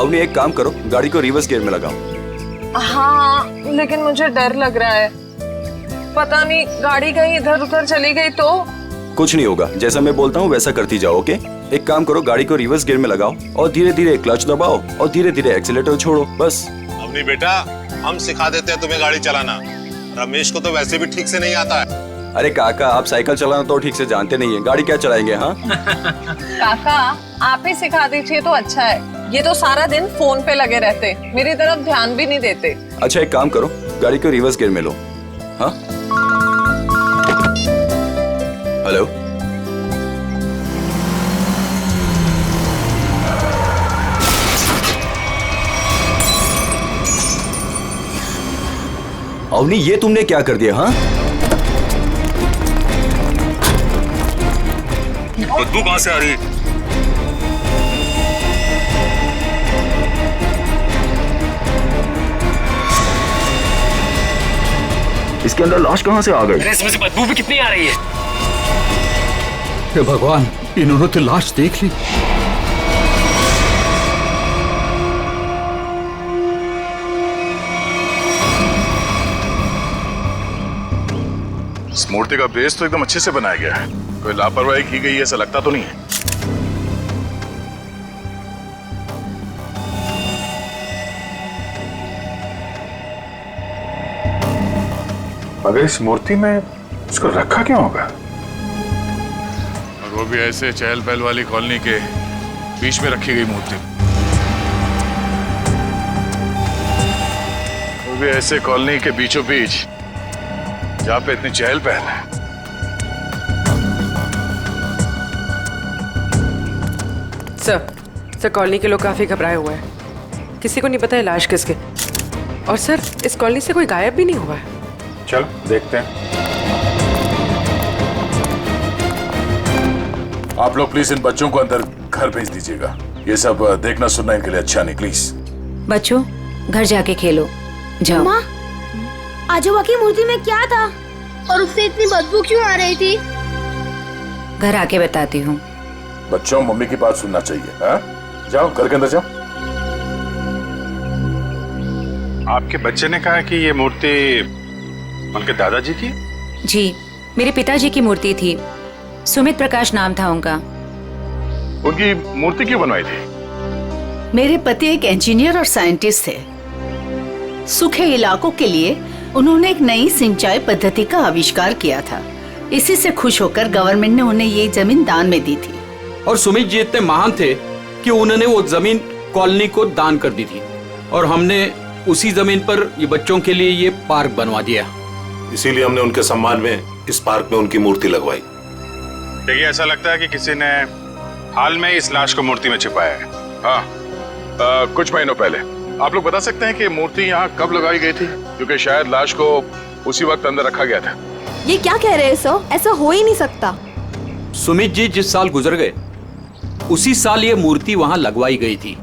अवनी एक काम करो, गाड़ी को रिवर्स गियर में लगाओ। हाँ, लेकिन मुझे डर लग रहा है, पता नहीं गाड़ी कहीं इधर उधर चली गई तो। कुछ नहीं होगा, जैसा मैं बोलता हूँ वैसा करती जाओ। ओके, एक काम करो, गाड़ी को रिवर्स गियर में लगाओ और धीरे धीरे क्लच दबाओ और धीरे धीरे एक्सीलेटर छोड़ो, बस। अवनी बेटा, हम सिखा देते हैं तुम्हें गाड़ी चलाना। रमेश को तो वैसे भी ठीक से नहीं आता है। अरे काका, आप साइकिल चलाना तो ठीक से जानते नहीं है, गाड़ी क्या चलाएंगे? हाँ काका, आप ही सिखा दीजिए तो अच्छा है। ये तो सारा दिन फोन पे लगे रहते, मेरी तरफ ध्यान भी नहीं देते। अच्छा एक काम करो, गाड़ी को रिवर्स गियर में लो। हाँ, हेलो, अवनी ये तुमने क्या कर दिया? हाँ, बदबू कहां से आ रही है? इसके अंदर लाश कहां से आ गई? इसमें से बदबू भी कितनी आ रही है? हे भगवान, इन्होंने तो लाश देख ली। इस मूर्ति का बेस तो एकदम अच्छे से बनाया गया है, कोई लापरवाही की गई ऐसा लगता तो नहीं है। मगर इस मूर्ति में उसको रखा क्यों होगा? और वो भी ऐसे चहल पहल वाली कॉलोनी के बीच में रखी गई मूर्ति, वो भी ऐसे कॉलोनी के बीचों बीच जहाँ पे इतनी चहल पहल है। सर कॉलोनी के लोग काफी घबराए हुए हैं, किसी को नहीं पता है लाश किसके। और सर, इस कॉलोनी से कोई गायब भी नहीं हुआ है। चलो देखते हैं। आप लोग प्लीज इन बच्चों को अंदर घर भेज दीजिएगा, ये सब देखना सुनना इनके लिए अच्छा नहीं। प्लीज बच्चों, घर जाके खेलो, जाओ। माँ, आजोबा की मूर्ति में क्या था और उससे इतनी बदबू क्यों आ रही थी? घर आके बताती हूँ। बच्चों, मम्मी की बात सुनना चाहिए। हाँ, जाओ घर के अंदर जाओ। आपके बच्चे ने कहा कि ये मूर्ति उनके दादाजी की? जी, मेरे पिताजी की मूर्ति थी, सुमित प्रकाश नाम था उनका। उनकी मूर्ति क्यों बनवाई थी? मेरे पति एक इंजीनियर और साइंटिस्ट थे। सूखे इलाकों के लिए उन्होंने एक नई सिंचाई पद्धति का आविष्कार किया था। इसी से खुश होकर गवर्नमेंट ने उन्हें ये जमीन दान में दी थी। और सुमित जी इतने महान थे कि उन्होंने वो जमीन कॉलोनी को दान कर दी थी और हमने उसी जमीन पर ये बच्चों के लिए ये पार्क बनवा दिया। इसीलिए हमने उनके सम्मान में इस पार्क में उनकी मूर्ति लगवाई। देखिए, ऐसा लगता है कि किसी ने हाल में इस लाश को मूर्ति में छिपाया है। हाँ, कुछ महीनों पहले। आप लोग बता सकते हैं कि मूर्ति यहाँ कब लगाई गई थी? क्योंकि शायद लाश को उसी वक्त अंदर रखा गया था। ये क्या कह रहे हैं सर? ऐसा हो ही नहीं सकता। सुमित जी जिस साल गुजर गए उसी साल ये मूर्ति वहां लगवाई गई थी।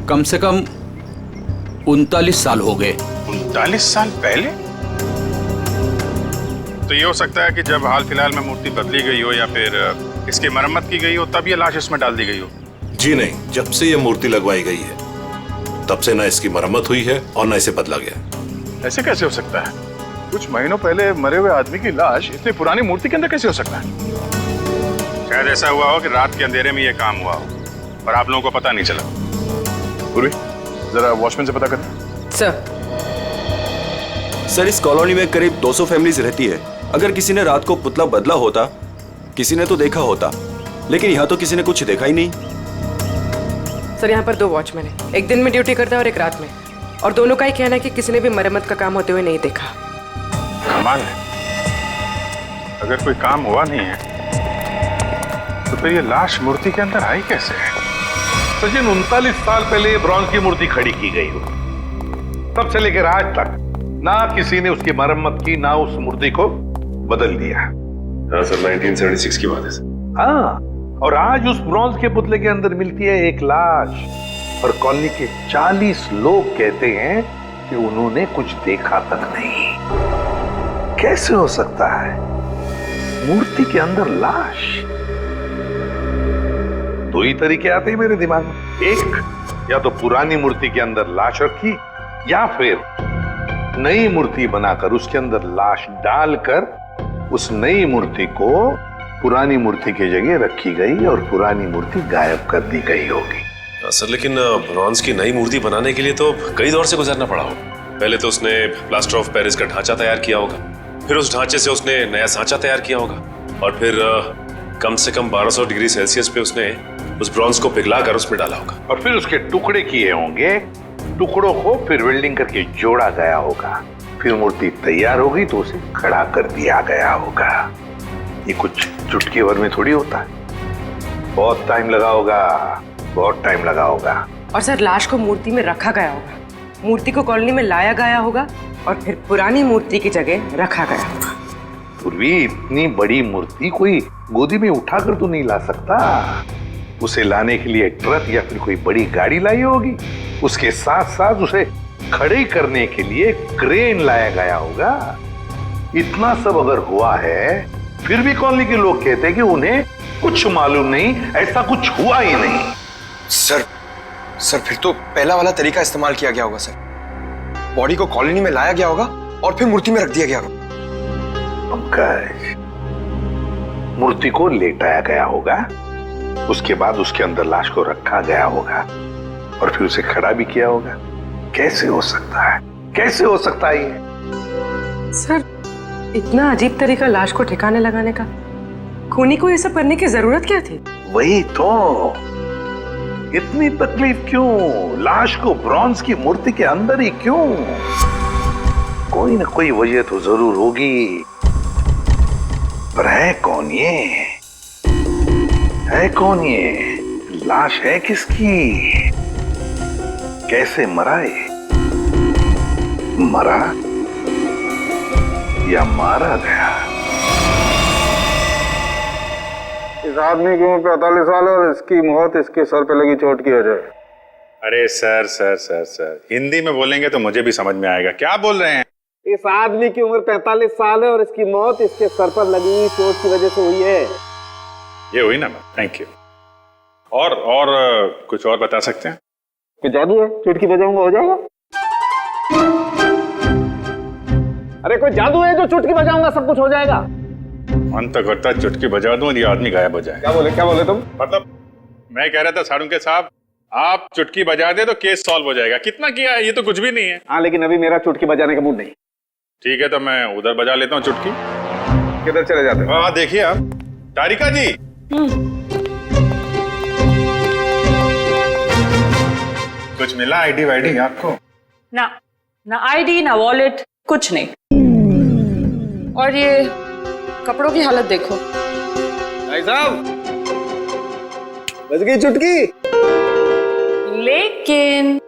कम से कम 39 साल हो गए। 39 साल पहले? तो ये हो सकता है कि जब हाल फिलहाल में मूर्ति बदली गई हो या फिर इसकी मरम्मत की गई हो, तब ये लाश इसमें डाल दी गई हो। जी नहीं, जब से ये मूर्ति लगवाई गई है तब से ना इसकी मरम्मत हुई है और ना इसे बदला गया। ऐसे कैसे हो सकता है? कुछ महीनों पहले मरे हुए आदमी की लाश इतनी पुरानी मूर्ति के अंदर कैसे हो सकता है? शायद ऐसा हुआ हो कि रात के अंधेरे में ये काम हुआ हो और आप लोगों को पता नहीं चला। पूर्वी, जरा वॉचमैन से पता कर। सर, इस कॉलोनी में करीब 200 फैमिलीज रहती है। अगर किसी ने रात को पुतला बदला होता, किसी ने तो देखा होता, लेकिन यहाँ तो किसी ने कुछ देखा ही नहीं। सर, यहाँ पर 2 वॉचमैन हैं, एक दिन में ड्यूटी करता है और एक रात में, और दोनों का ही कहना है कि किसी ने भी मरम्मत का काम होते हुए नहीं देखा। कमाल है, अगर कोई काम हुआ नहीं है तो फिर ये लाश मूर्ति के अंदर आई कैसे है? सचिन, 39 साल पहले ये ब्रॉन्ज की मूर्ति खड़ी की गई हो, तब से लेकर आज तक ना किसी ने उसकी मरम्मत की, ना उस मूर्ति को बदल दिया। हाँ सर, 1976 की बात है सर। हाँ, और आज उस ब्रॉन्ज के पुतले के अंदर मिलती है एक लाश और कॉलोनी के 40 लोग कहते हैं कि उन्होंने कुछ देखा तक नहीं। कैसे हो सकता है? मूर्ति के अंदर लाश? 2 ही तरीके आते हैं मेरे दिमाग में। एक, या तो पुरानी मूर्ति के अंदर लाश रखी या फिर नई मूर्ति बनाकर उसके अंदर लाश डालकर उस नई मूर्ति को पुरानी मूर्ति की जगह रखी गई और पुरानी मूर्ति गायब कर दी गई होगी। सर लेकिन ब्रॉन्ज की नई मूर्ति बनाने के लिए तो कई दौर से गुजरना पड़ा होगा। पहले तो उसने प्लास्टर ऑफ पेरिस का ढांचा तैयार किया होगा, फिर उस ढांचे से उसने नया सांचा तैयार किया होगा, और फिर कम से कम 1200 डिग्री सेल्सियस पे उसने उस ब्रॉन्ज को पिघलाकर उसमें डाला होगा, और फिर उसके टुकड़े किए होंगे। टुकड़ों को फिर वेल्डिंग करके जोड़ा गया होगा, फिर मूर्ति तैयार होगी तो उसे खड़ा कर दिया गया होगा। ये कुछ चुटकी भर में थोड़ी होता है, बहुत टाइम लगा होगा, बहुत टाइम लगा होगा। और सर लाश को मूर्ति में रखा गया होगा, मूर्ति को कॉलोनी में लाया गया होगा और फिर पुरानी मूर्ति की जगह रखा गया होगा। पूर्वी, इतनी बड़ी मूर्ति कोई गोदी में उठाकर तो नहीं ला सकता। उसे लाने के लिए ट्रक या फिर कोई बड़ी गाड़ी लाई होगी। उसके साथ साथ उसे खड़े करने के लिए क्रेन लाया गया होगा। इतना सब अगर हुआ है फिर भी कॉलोनी के लोग कहते हैं कि उन्हें कुछ मालूम नहीं, ऐसा कुछ हुआ ही नहीं। सर फिर तो पहला वाला तरीका इस्तेमाल किया गया होगा सर। बॉडी को कॉलोनी में लाया गया होगा और फिर मूर्ति में रख दिया गया होगा। पंकज, मूर्ति को लेटाया गया होगा, उसके बाद उसके अंदर लाश को रखा गया होगा और फिर उसे खड़ा भी किया होगा। कैसे हो सकता है, कैसे हो सकता है ये? सर इतना अजीब तरीका लाश को ठिकाने लगाने का, खूनी को ये सब करने की जरूरत क्या थी? वही तो, इतनी तकलीफ क्यों? लाश को ब्रॉन्ज की मूर्ति के अंदर ही क्यों? कोई ना कोई वजह तो जरूर होगी, पर है कौन ये? है कौन ये? लाश है किसकी? कैसे मरा ये? मरा या मारा गया? इस आदमी की उम्र 45 साल है और इसकी मौत इसके सर पे लगी चोट की वजह है। अरे sir sir sir sir, Hindi में बोलेंगे तो मुझे भी समझ में आएगा। क्या बोल रहे हैं? इस आदमी की उम्र 45 साल है और इसकी मौत इसके सर पर लगी चोट की वजह से हुई है। ये हुई ना, थैंक यू। और कुछ और बता सकते हैं? कोई जादू है, चुटकी बजाऊंगा हो जाएगा? अरे कोई जादू है जो चुटकी बजाऊंगा सब कुछ हो जाएगा? मन तो करता है चुटकी बजा दूं और ये आदमी गायब हो जाए। क्या बोले तुम? मतलब मैं कह रहा था सारुंके साहब, आप चुटकी बजा दे तो केस सॉल्व हो जाएगा। कितना किया है, ये तो कुछ भी नहीं है। हाँ लेकिन अभी मेरा चुटकी बजाने का मूड नहीं। ठीक है तो मैं उधर बजा लेता हूँ चुटकी। किधर चले जाते हो? हाँ देखिए आप, तारिका जी। कुछ मिला आईडी वाईडी आपको? ना आईडी ना वॉलेट, कुछ नहीं। और ये कपड़ों की हालत देखो। भाई साहब बज गई चुटकी। लेकिन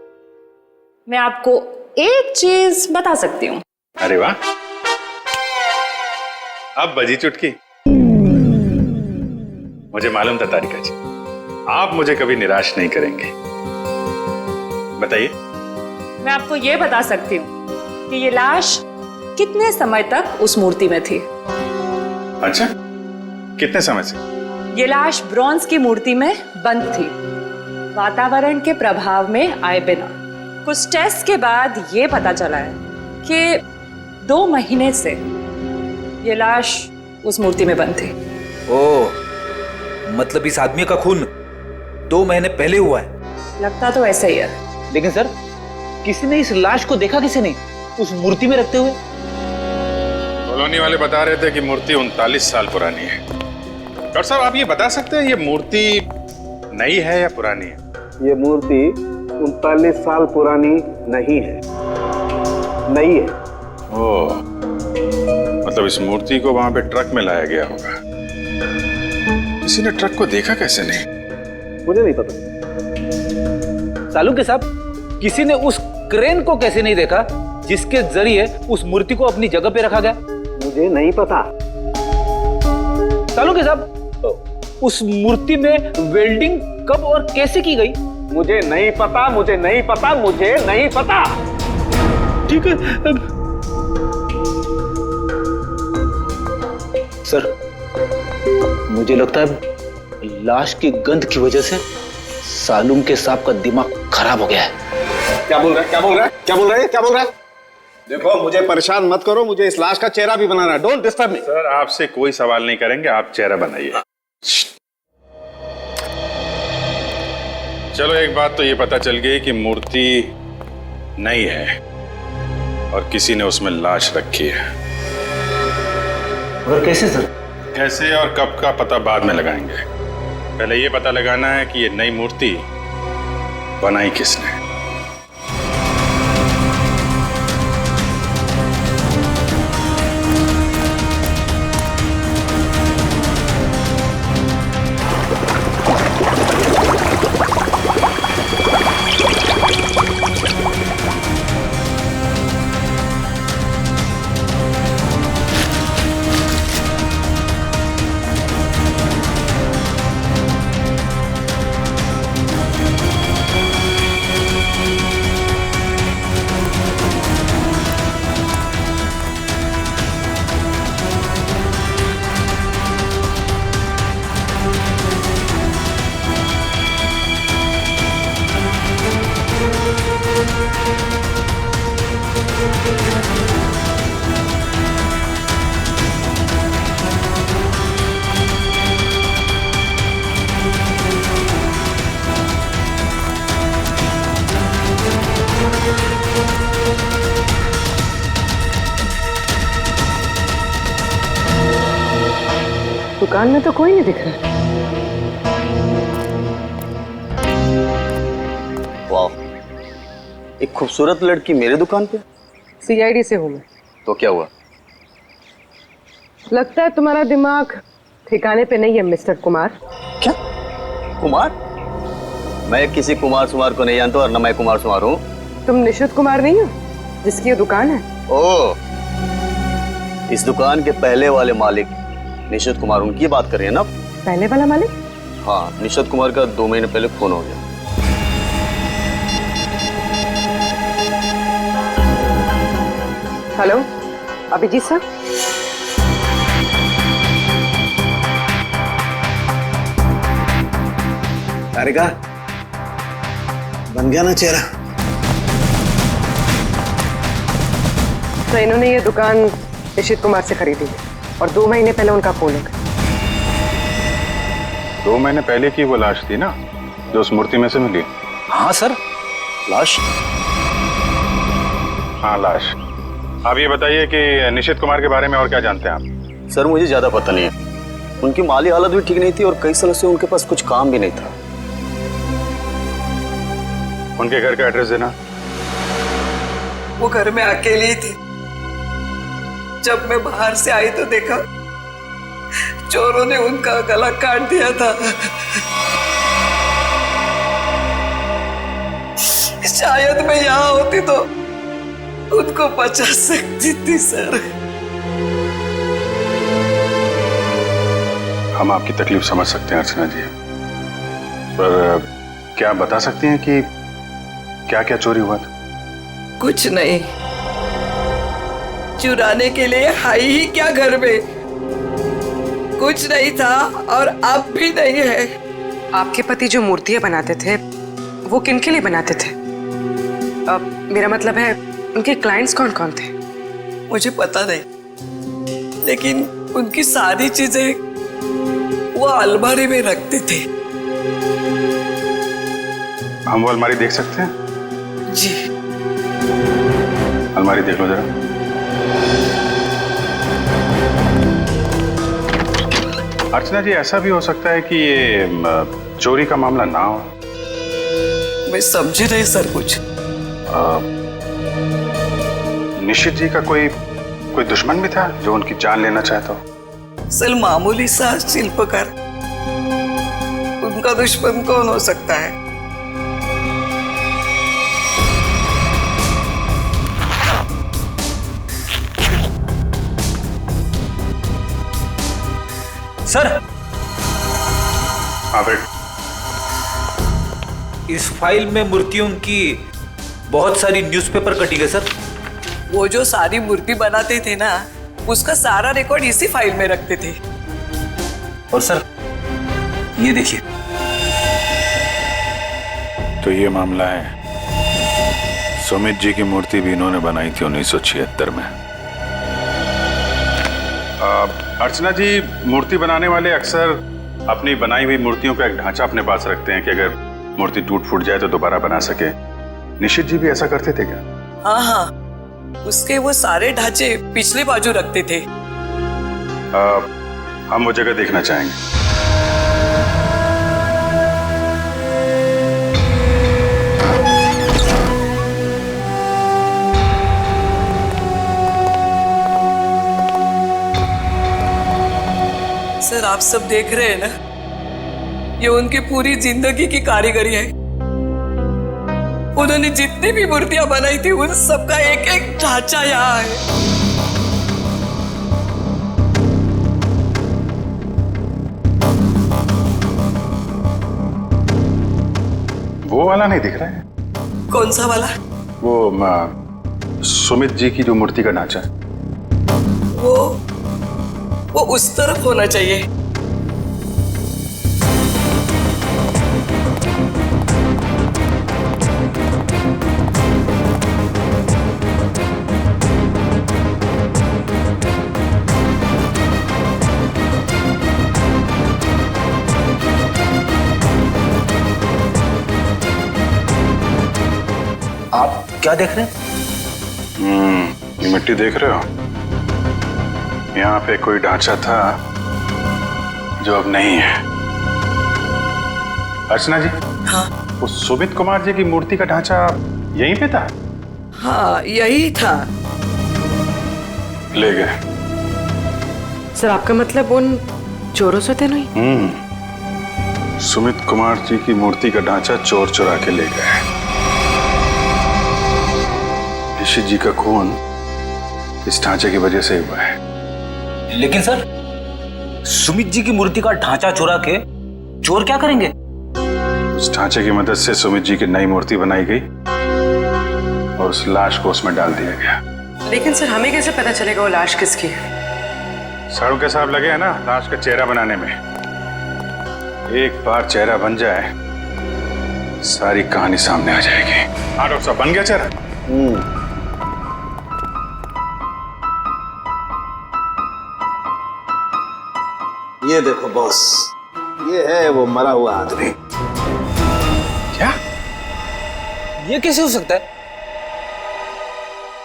मैं आपको एक चीज बता सकती हूँ। अरे वाह, अब बजी चुटकी। मुझे मालूम था तारिका जी, आप मुझे कभी निराश नहीं करेंगे। बताइए। मैं आपको ये बता सकती हूँ कि ये लाश कितने समय तक उस मूर्ति में थी। अच्छा, कितने समय से? ये लाश ब्रॉन्ज की मूर्ति में बंद थी, वातावरण के प्रभाव में आए बिना। कुछ टेस्ट के बाद ये पता चला है कि 2 महीने से ये लाश उस मूर्ति में बंद थी। ओह, मतलब इस आदमी का खून 2 महीने पहले हुआ है? लगता तो ऐसा ही है। लेकिन सर किसी ने इस लाश को देखा, किसी ने उस मूर्ति में रखते हुए? कॉलोनी वाले बता रहे थे कि मूर्ति 39 साल पुरानी है। डॉक्टर साहब आप ये बता सकते हैं ये मूर्ति नई है या पुरानी है? ये मूर्ति 39 साल पुरानी नहीं है, नई है। ओह, मतलब इस मूर्ति को वहां पे ट्रक में लाया गया होगा। किसी ने ट्रक को देखा कैसे नहीं? मुझे नहीं पता। सालू के साहब, किसी ने उस क्रेन को कैसे नहीं देखा जिसके जरिए उस मूर्ति को अपनी जगह पे रखा गया? मुझे नहीं पता। सालू के साहब, उस मूर्ति में वेल्डिंग कब और कैसे की गई? मुझे नहीं पता, मुझे नहीं पता, मुझे नहीं पता। ठीक है सर, मुझे लगता है लाश की गंध की वजह से सालूम के साहब का दिमाग खराब हो गया है। क्या बोल रहा है, क्या बोल रहा है, क्या बोल रहा है, क्या बोल रहा है? देखो मुझे परेशान मत करो, मुझे इस लाश का चेहरा भी बनाना है। Don't disturb me. सर आपसे कोई सवाल नहीं करेंगे, आप चेहरा बनाइए। चलो एक बात तो ये पता चल गई कि मूर्ति नहीं है और किसी ने उसमें लाश रखी है। और कैसे सर? कैसे और कब का पता बाद में लगाएंगे, पहले ये पता लगाना है कि ये नई मूर्ति बनाई किसने। दुकान में तो कोई नहीं दिख रहा। वाह, एक खूबसूरत लड़की मेरे दुकान पे। सीआईडी से हूँ मैं। तो क्या हुआ? लगता है तुम्हारा दिमाग ठिकाने पे नहीं है मिस्टर कुमार। क्या कुमार? मैं किसी कुमार सुमार को नहीं जानता और न मैं कुमार सुमार हूँ। तुम निशित कुमार नहीं हो जिसकी ये दुकान है? ओह, इस दुकान के पहले वाले मालिक निशित कुमार, उनकी बात कर रही है ना? पहले वाला मालिक? हाँ, निशित कुमार का 2 महीने पहले खून हो गया। हेलो, अभिजीत साहब। तारिका, बन गया ना चेहरा? तो इन्होंने ये दुकान निशित कुमार से खरीदी है और 2 महीने पहले उनका खून हो गया। 2 महीने पहले की वो लाश थी ना जो उस मूर्ति में से मिली? हाँ सर, लाश? हाँ लाश। आप ये बताइए कि निशित कुमार के बारे में और क्या जानते हैं आप? सर मुझे ज्यादा पता नहीं है। उनकी माली हालत भी ठीक नहीं थी और कई सालों से उनके पास कुछ काम भी नहीं था। उनके घर का एड्रेस देना। वो घर में अकेली थी। जब मैं बाहर से आई तो देखा चोरों ने उनका गला काट दिया था। शायद मैं यहाँ होती तो उनको बचा सकती थी सर। हम आपकी तकलीफ समझ सकते हैं अर्चना जी, पर क्या आप बता सकती हैं कि क्या क्या चोरी हुआ था? कुछ नहीं, चुराने के लिए आई ही क्या घर में? कुछ नहीं था और अब भी नहीं है। आपके पति जो मूर्तियां बनाते थे वो किनके लिए बनाते थे? मेरा मतलब है उनके क्लाइंट्स कौन कौन थे? मुझे पता नहीं, लेकिन उनकी सारी चीजें वो अलमारी में रखते थे। हम वो अलमारी देख सकते हैं? जी। अलमारी देख लो जरा। अर्चना जी, ऐसा भी हो सकता है कि ये चोरी का मामला ना हो। मैं समझी नहीं सर कुछ। निशित जी का कोई दुश्मन भी था जो उनकी जान लेना चाहता हो? सर मामूली सा शिल्पकार, उनका दुश्मन कौन हो सकता है? सर, हाँ बेट। इस फाइल में मूर्तियों की बहुत सारी न्यूज़पेपर कटिंग है सर। वो जो सारी मूर्ति बनाते थे ना, उसका सारा रिकॉर्ड इसी फाइल में रखते थे। और सर ये देखिए, तो ये मामला है। सुमित जी की मूर्ति भी इन्होंने बनाई थी 1976 में। अर्चना जी, मूर्ति बनाने वाले अक्सर अपनी बनाई हुई मूर्तियों का एक ढांचा अपने पास रखते हैं कि अगर मूर्ति टूट फूट जाए तो दोबारा बना सके। निशित जी भी ऐसा करते थे क्या? हाँ हाँ, उसके वो सारे ढांचे पिछले बाजू रखते थे। हम वो जगह देखना चाहेंगे। सर, आप सब देख रहे हैं ना, ये उनकी पूरी जिंदगी की कारीगरी है। उन्होंने जितनी भी मूर्तियां बनाई थी उन सबका एक एक ढांचा यहाँ है। वो वाला नहीं दिख रहा है? कौन सा वाला? वो सुमित जी की जो मूर्ति का ढांचा है। वो उस तरफ होना चाहिए। आप क्या देख रहे हैं? ये मिट्टी देख रहे हो? यहाँ पे कोई ढांचा था जो अब नहीं है। अर्चना जी, हाँ, वो सुमित कुमार जी की मूर्ति का ढांचा यहीं पे था? हाँ, यही था। ले गए। सर, आपका मतलब उन चोरों से थे नहीं? सुमित कुमार जी की मूर्ति का ढांचा चोर चुरा के ले गए। निशित जी का खून इस ढांचे की वजह से हुआ है। लेकिन सर, सुमित जी की मूर्ति का ढांचा चुरा के चोर क्या करेंगे? उस ढांचे की मदद से सुमित जी की नई मूर्ति बनाई गई और उस लाश को उसमें डाल दिया गया। लेकिन सर, हमें कैसे पता चलेगा वो लाश किसकी है? साड़ू के साहब लगे हैं ना लाश का चेहरा बनाने में। एक बार चेहरा बन जाए, सारी कहानी सामने आ जाएगी। हाँ डॉक्टर साहब, बन गया चेहरा? ये देखो बॉस, ये है वो मरा हुआ आदमी। क्या? ये कैसे हो सकता है?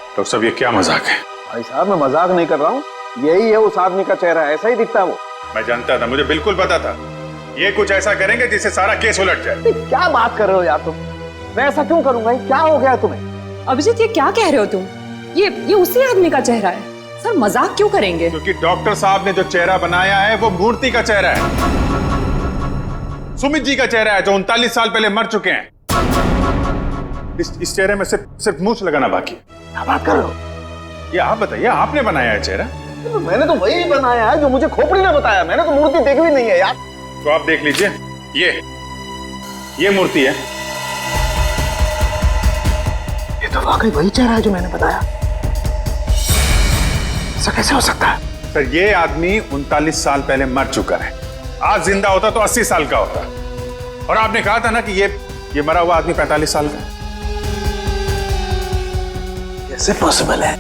डॉक्टर साहब, ये क्या मजाक है? भाई साहब, मैं मजाक नहीं कर रहा हूँ, यही है उस आदमी का चेहरा, ऐसा ही दिखता है वो। मैं जानता था, मुझे बिल्कुल पता था ये कुछ ऐसा करेंगे जिससे सारा केस उलट जाए। क्या बात कर रहे हो यार तुम? मैं ऐसा क्यों करूंगा? क्या हो गया तुम्हें? अभिजीत, ये क्या कह रहे हो तुम? ये उसी आदमी का चेहरा है। सर, मजाक क्यों करेंगे? क्योंकि डॉक्टर साहब ने जो चेहरा बनाया है वो मूर्ति का चेहरा है। सुमित जी का चेहरा है जो 39 साल पहले मर चुके हैं। इस चेहरे में सिर्फ मूंछ लगाना बाकी है। क्या बात कर रहे हो? ये आप बताइए, आपने बनाया है चेहरा? मैंने तो वही बनाया है जो मुझे खोपड़ी ने बताया। मैंने तो मूर्ति देखी भी नहीं है यार। तो आप देख लीजिए, ये मूर्ति है। ये तो वाकई वही चेहरा है जो मैंने बताया। ऐसा कैसे हो सकता है? सर, ये आदमी 39 साल पहले मर चुका है। आज जिंदा होता तो 80 साल का होता। और आपने कहा था ना कि ये मरा हुआ आदमी 45 साल का है। कैसे पॉसिबल है?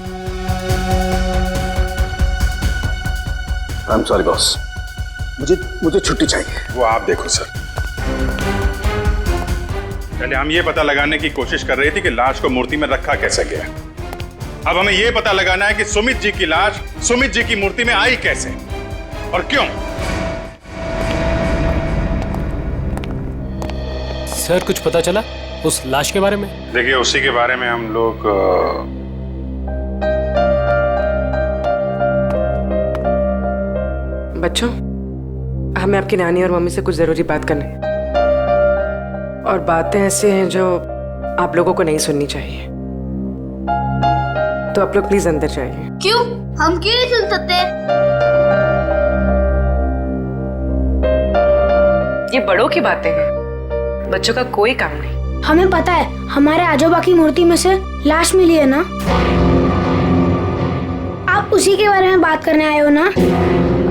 आई एम सॉरी बॉस, मुझे छुट्टी चाहिए। वो आप देखो सर। पहले हम ये पता लगाने की कोशिश कर रहे थे कि लाश को मूर्ति में रखा कैसे गया। अब हमें यह पता लगाना है कि सुमित जी की लाश सुमित जी की मूर्ति में आई कैसे और क्यों। सर, कुछ पता चला उस लाश के बारे में? देखिए, उसी के बारे में हम लोग बच्चों, हमें आपकी नानी और मम्मी से कुछ जरूरी बात करनी है। और बातें ऐसी हैं जो आप लोगों को नहीं सुननी चाहिए। तो आप लोग प्लीज अंदर जाइए। क्यों? हम क्यों नहीं सुन सकते? ये बड़ों की बातें हैं, बच्चों का कोई काम नहीं। हमें पता है, हमारे आजोबा की मूर्ति में से लाश मिली है ना। आप उसी के बारे में बात करने आए हो ना?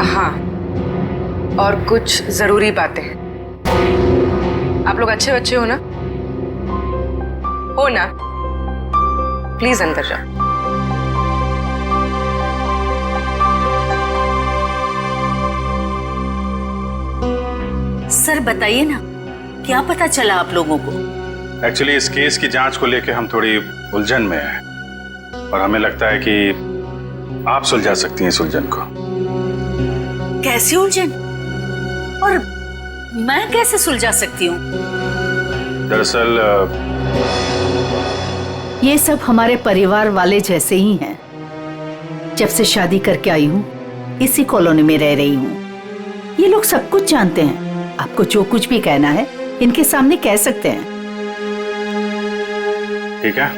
हाँ, और कुछ जरूरी बातें हैं। आप लोग अच्छे बच्चे हो ना? हो ना, प्लीज अंदर जाओ। सर बताइए ना, क्या पता चला आप लोगों को? एक्चुअली इस केस की जांच को लेकर हम थोड़ी उलझन में हैं और हमें लगता है कि आप सुलझा सकती हैं इस उलझन को। कैसी उलझन? और मैं कैसे सुलझा सकती हूँ? दरअसल ये सब हमारे परिवार वाले जैसे ही हैं। जब से शादी करके आई हूँ इसी कॉलोनी में रह रही हूँ। ये लोग सब कुछ जानते हैं। आपको जो कुछ भी कहना है इनके सामने कह सकते हैं। ठीक है।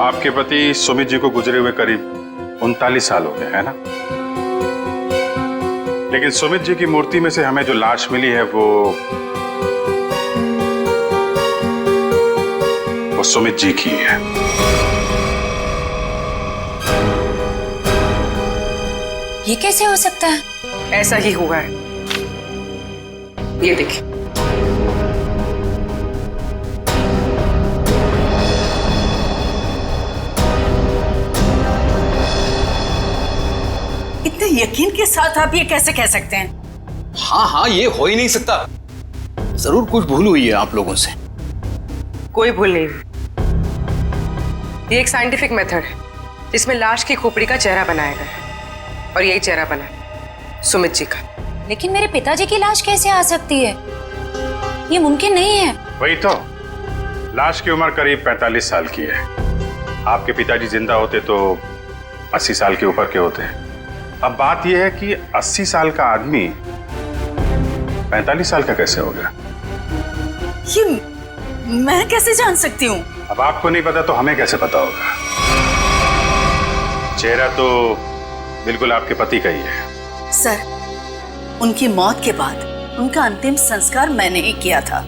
आपके पति सुमित जी को गुजरे हुए करीब 39 साल हो गए, है ना? लेकिन सुमित जी की मूर्ति में से हमें जो लाश मिली है वो सुमित जी की है। ये कैसे हो सकता है? ऐसा ही हुआ है, ये देखिए। इतने यकीन के साथ आप ये कैसे कह सकते हैं? हाँ, ये हो ही नहीं सकता। जरूर कुछ भूल हुई है आप लोगों से। कोई भूल नहीं हुई। ये एक साइंटिफिक मेथड है जिसमें लाश की खोपड़ी का चेहरा बनाया गया है और यही चेहरा बना है सुमित जी का। लेकिन मेरे पिताजी की लाश कैसे आ सकती है? ये मुमकिन नहीं है। वही तो, लाश की उम्र करीब 45 साल की है। आपके पिताजी जिंदा होते तो 80 साल के ऊपर के होते हैं। अब बात यह है कि 80 साल का आदमी 45 साल का कैसे हो गया? ये मैं कैसे जान सकती हूँ? अब आपको नहीं पता तो हमें कैसे पता होगा? चेहरा तो बिल्कुल आपके पति का ही है। सर, उनकी मौत के बाद उनका अंतिम संस्कार मैंने ही किया था।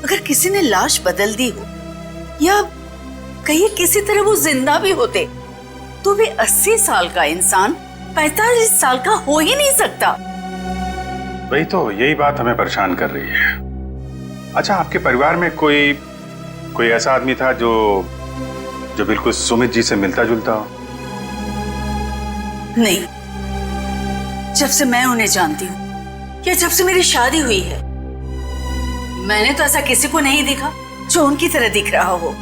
अगर किसी ने लाश बदल दी हो या कहीं किसी तरह वो जिंदा भी होते तो वे 80 साल का इंसान 45 साल का हो ही नहीं सकता। वही तो, यही बात हमें परेशान कर रही है। अच्छा, आपके परिवार में कोई ऐसा आदमी था जो बिल्कुल सुमित जी से मिलता जुलता हो? नहीं, जब से मैं उन्हें जानती हूँ या जब से मेरी शादी हुई है, मैंने तो ऐसा किसी को नहीं देखा जो उनकी तरह दिख रहा हो।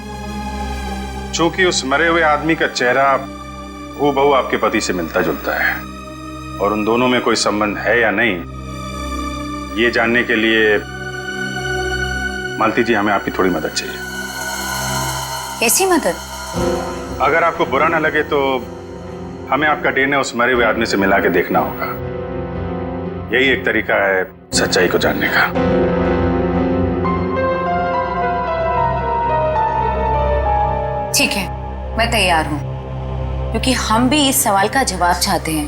चूंकि उस मरे हुए आदमी का चेहरा हूबहू आपके पति से मिलता जुलता है और उन दोनों में कोई संबंध है या नहीं, ये जानने के लिए मालती जी हमें आपकी थोड़ी मदद चाहिए। कैसी मदद? अगर आपको बुरा ना लगे तो हमें आपका डीएनए उस मरे हुए आदमी से मिला के देखना होगा। यही एक तरीका है सच्चाई को जानने का। ठीक है, मैं तैयार हूँ, क्योंकि हम भी इस सवाल का जवाब चाहते हैं।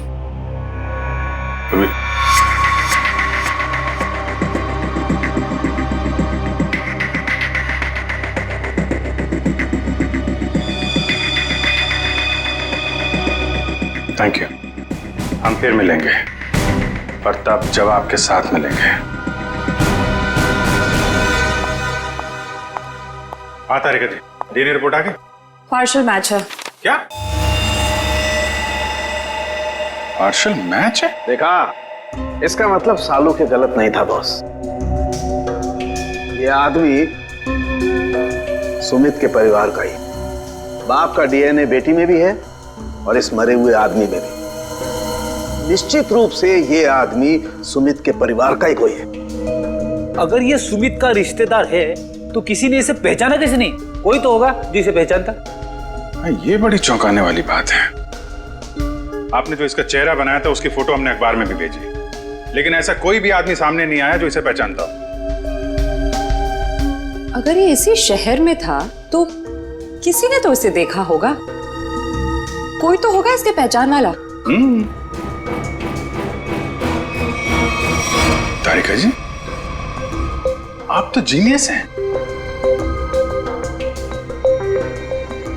Thank you. हम फिर मिलेंगे, पर तब जब आपके साथ मिलेंगे। आता रेखा जी, डीएनए रिपोर्ट आ गई? पार्शियल मैच है। क्या? पार्शियल मैच है? देखा, इसका मतलब सालू के गलत नहीं था बॉस। ये आदमी सुमित के परिवार का ही। बाप का डीएनए बेटी में भी है और इस मरे हुए आदमी में भी। निश्चित रूप से ये आदमी सुमित के परिवार का ही कोई है। अगर ये सुमित का रिश्तेदार है तो किसी ने इसे पहचाना कैसे नहीं? कोई तो होगा जो इसे पहचानता। ये बड़ी चौंकाने वाली बात है। आपने जो इसका चेहरा बनाया था उसकी फोटो हमने अखबार में भी भेजी, लेकिन ऐसा कोई भी आदमी सामने नहीं आया जो इसे पहचानता हो। अगर ये इसी शहर में था तो किसी ने तो इसे देखा होगा। कोई तो होगा इसके पहचान वाला। तारिका जी, आप तो जीनियस हैं।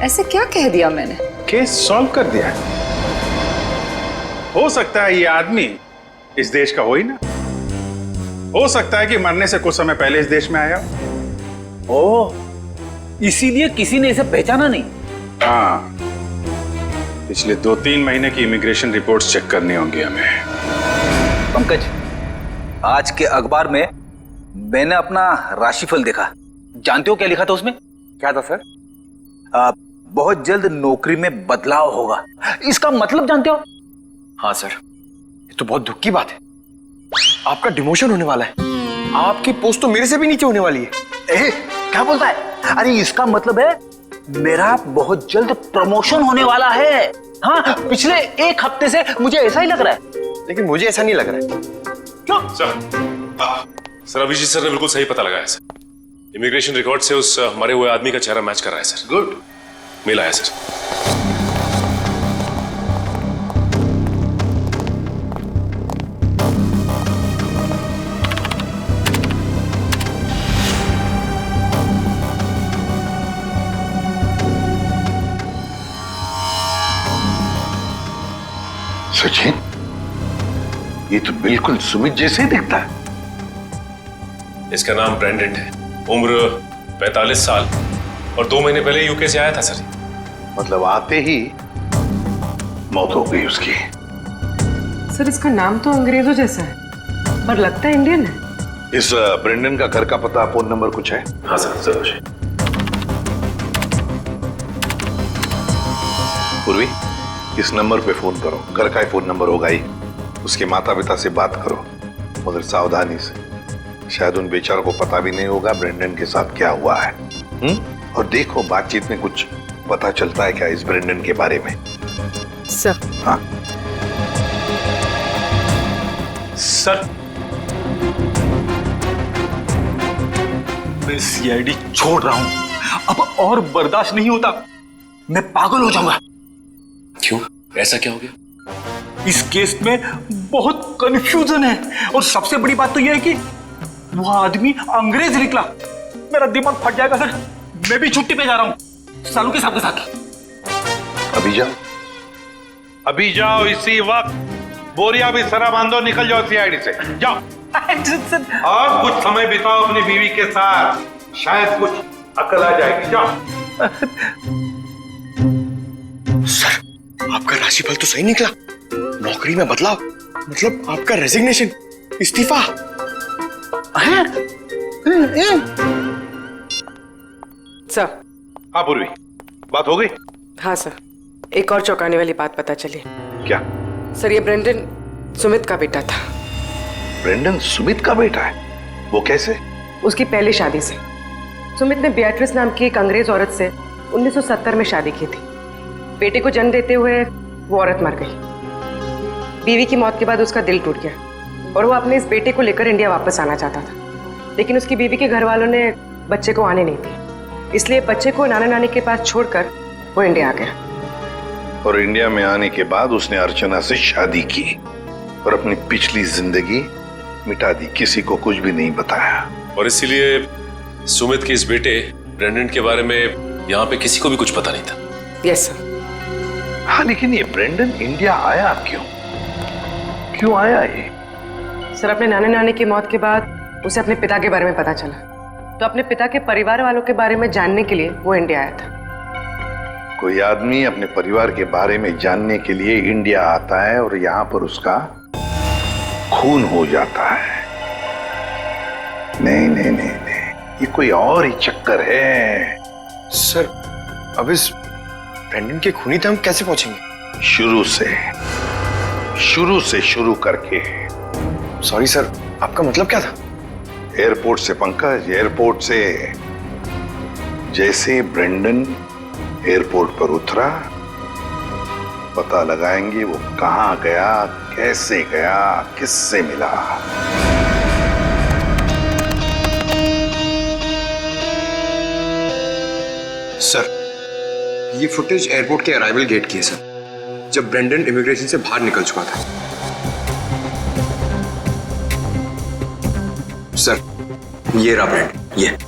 ऐसे क्या कह दिया मैंने? केस सॉल्व कर दिया है। हो सकता है ये आदमी इस देश का हो ही ना, हो सकता है कि मरने से कुछ समय पहले इस देश में आया। ओह, इसीलिए किसी ने इसे पहचाना नहीं। हाँ, पिछले 2-3 महीने की इमिग्रेशन रिपोर्ट्स चेक करनी होंगी हमें। पंकज, आज के अखबार में मैंने अपना राशिफल देखा। जानते हो क्या लिखा था उसमें? क्या था सर? बहुत जल्द नौकरी में बदलाव होगा। इसका मतलब जानते हो? हाँ सर, ये तो बहुत दुख की बात है। आपका डिमोशन होने वाला है। आपकी पोस्ट तो मेरे से भी नीचे होने वाली है। क्या बोलता है? अरे इसका मतलब है मेरा बहुत जल्द प्रमोशन होने वाला है। हाँ, पिछले 1 हफ्ते से मुझे ऐसा ही लग रहा है। लेकिन मुझे ऐसा नहीं लग रहा है। क्यों? सर अभिजीत सर ने बिल्कुल सही पता लगाया सर। इमिग्रेशन रिकॉर्ड से उस मरे हुए आदमी का चेहरा मैच कर रहा है सर। गुड, मिला है सर। सचिन, ये तो बिल्कुल सुमित जैसे ही दिखता है। इसका नाम ब्रेंडन है, उम्र 45 साल और 2 महीने पहले यूके से आया था सर। मतलब आते ही मौत हो गई उसकी। सर इसका नाम तो अंग्रेजों जैसा है पर लगता है इंडियन है। इस ब्रेंडन का घर का पता, फोन नंबर कुछ है? हाँ सर, जरूर। पूर्वी, इस नंबर पे फोन करो। घर का ही फोन नंबर होगा ही। उसके माता पिता से बात करो, मगर सावधानी से। शायद उन बेचारों को पता भी नहीं होगा ब्रेंडन के साथ क्या हुआ है। और देखो बातचीत में कुछ पता चलता है क्या इस ब्रेंडन के बारे में? सर। हाँ सर, मैं सीआईडी छोड़ रहा हूं। अब और बर्दाश्त नहीं होता। मैं पागल हो जाऊंगा। क्यों? ऐसा क्या हो गया? इस केस में बहुत कंफ्यूजन है और सबसे बड़ी बात तो यह है कि वो आदमी अंग्रेज निकला। मेरा दिमाग फट जाएगा सर। मैं भी छुट्टी पे जा रहा हूं सालू के साथ। अभी जाओ, अभी जाओ इसी वक्त। बोरिया भी सरा बांधो, निकल जाओ सीआईडी से। जाओ और कुछ समय बिताओ अपनी बीवी के साथ, शायद कुछ अकल आ जाएगी। जाओ। सर, आपका राशिफल तो सही निकला। नौकरी में बदलाव मतलब आपका रेजिग्नेशन, इस्तीफा। सर। हाँ पूर्वी, बात हो गई? हाँ सर, एक और चौंकाने वाली बात पता चली। क्या? सर ये ब्रेंडन सुमित का बेटा था। ब्रेंडन सुमित का बेटा है? वो कैसे? उसकी पहली शादी से। सुमित ने बियाट्रिस नाम की एक अंग्रेज औरत से 1970 में शादी की थी। बेटे को जन्म देते हुए वो औरत मर गई। बीवी की मौत के बाद उसका दिल टूट गया और वो अपने इस बेटे को लेकर इंडिया वापस आना चाहता था, लेकिन उसकी बीवी के घर वालों ने बच्चे को आने नहीं दिया। इसलिए बच्चे को नाना नानी के पास छोड़कर वो इंडिया आ गया। और इंडिया में आने के बाद उसने अर्चना से शादी की और अपनी पिछली जिंदगी मिटा दी। किसी को कुछ भी नहीं बताया। और इसीलिए सुमित के इस बेटे ब्रेंडन के बारे में यहाँ पे किसी को भी कुछ पता नहीं था। Yes sir. हाँ, लेकिन ये ब्रेंडन इंडिया आया क्यों? क्यों आया ये? सर अपने नाना नानी की मौत के बाद उसे अपने पिता के बारे में पता चला, तो अपने पिता के परिवार वालों के बारे में जानने के लिए वो इंडिया आया था। कोई आदमी अपने परिवार के बारे में जानने के लिए इंडिया आता है और यहाँ पर उसका खून हो जाता है। नहीं नहीं नहीं नहीं, ये कोई और ही चक्कर है। सर, अब इस ब्रेंडन के खूनी तक हम कैसे पहुंचेंगे? शुरू से शुरू करके। सॉरी सर, आपका मतलब क्या था? एयरपोर्ट से पंकज, एयरपोर्ट से। जैसे ब्रेंडन एयरपोर्ट पर उतरा, पता लगाएंगे वो कहां गया, कैसे गया, किससे मिला। सर, ये फुटेज एयरपोर्ट के अराइवल गेट की है सर, जब ब्रेंडन इमिग्रेशन से बाहर निकल चुका था। सर, ये रहा ब्रेंडन, ये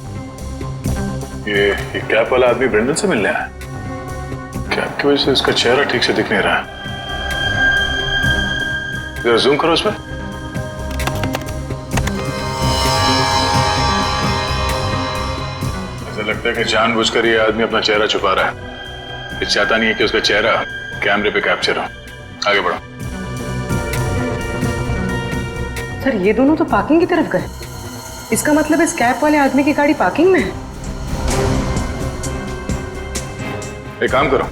कैप वाला आदमी ब्रेंडन से मिलने आया। कैप की वजह से उसका चेहरा ठीक से दिख नहीं रहा। जरा जूम करो उस पर। देखिए, जानबूझकर ये आदमी अपना चेहरा छुपा रहा है। ये चाहता नहीं है कि उसका चेहरा कैमरे पे कैप्चर हो। आगे बढ़ो। सर, ये दोनों तो पार्किंग की तरफ गए। इसका मतलब इस कैब वाले आदमी की गाड़ी पार्किंग में है। एक काम करो,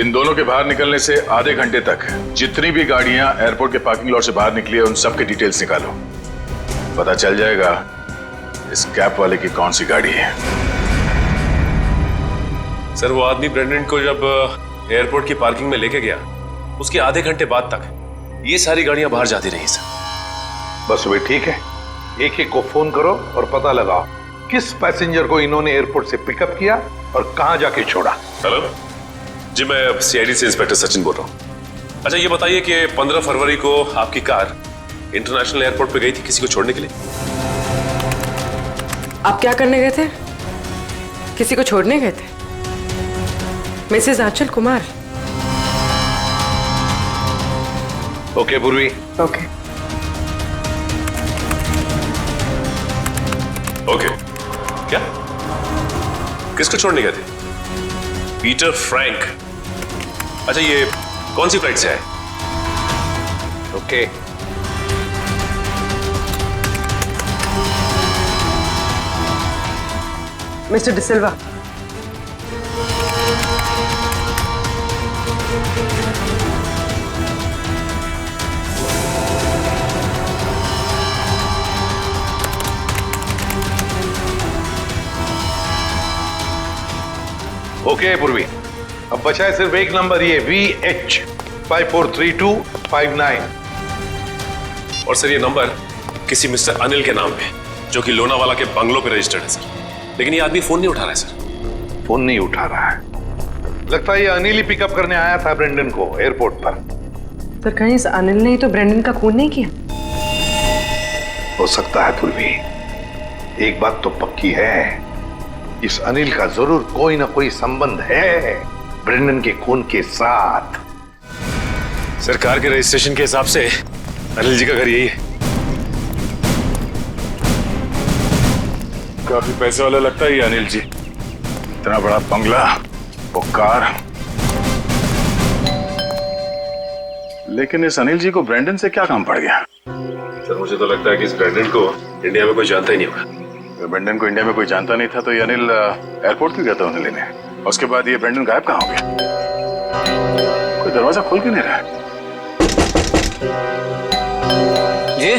इन दोनों के बाहर निकलने से आधे घंटे तक जितनी भी गाड़ियां एयरपोर्ट के पार्किंग लॉट से बाहर निकली है, उन सब के डिटेल्स निकालो। पता चल जाएगा इस कैब वाले की कौन सी गाड़ी है। सर, वो आदमी ब्रेंडन को जब एयरपोर्ट की पार्किंग में लेके गया, उसके आधे घंटे बाद तक ये सारी गाड़ियां बाहर जाती रही सर। बस वे ठीक है। एक एक को फोन करो और पता लगाओ किस पैसेंजर को इन्होंने एयरपोर्ट से पिकअप किया और कहां जाके छोड़ा। हेलो जी, मैं सीआईडी से इंस्पेक्टर सचिन बोल रहा हूँ। अच्छा, ये बताइए कि 15 फरवरी को आपकी कार इंटरनेशनल एयरपोर्ट पे गई थी किसी को छोड़ने के लिए? आप क्या करने गए थे? किसी को छोड़ने गए थे? मिसेस आंचल कुमार। ओके पूर्वी। Okay okay. क्या? किसको छोड़ने गए थे? Peter Frank. अच्छा, ये कौन सी फ्लाइट से है? ओके। मिस्टर डिसिल्वा, ओके पूर्वी, अब बचा है सिर्फ एक नंबर, ये VH 543259। और सर, ये नंबर किसी मिस्टर अनिल के नाम पे, जो कि लोनावाला के बंगलों पे रजिस्टर्ड है सर। लेकिन ये आदमी फोन नहीं उठा रहा है सर। फोन नहीं उठा रहा है? लगता है ये अनिल ही पिकअप करने आया था ब्रेंडन को एयरपोर्ट पर। सर, कहीं इस अनिल ने ही तो ब्रेंडन का खून नहीं किया? हो सकता है पूर्वी। एक बात तो पक्की है, इस अनिल का जरूर कोई ना कोई संबंध है ब्रेंडन के खून के साथ। सरकार के रजिस्ट्रेशन के हिसाब से अनिल जी का घर यही है। काफी पैसे वाला लगता है ये अनिल जी। इतना बड़ा बंगला, वो कार। लेकिन इस अनिल जी को ब्रेंडन से क्या काम पड़ गया? सर, मुझे तो लगता है कि इस ब्रेंडन को इंडिया में कोई जानता ही नहीं होगा। ब्रेंडन को इंडिया में कोई जानता नहीं था तो ये अनिल एयरपोर्ट क्यों गया था उन्हें लेने? उसके बाद ये ब्रेंडन गायब कहाँ हो गया? कोई दरवाजा खोल क्यों नहीं रहा है? जी,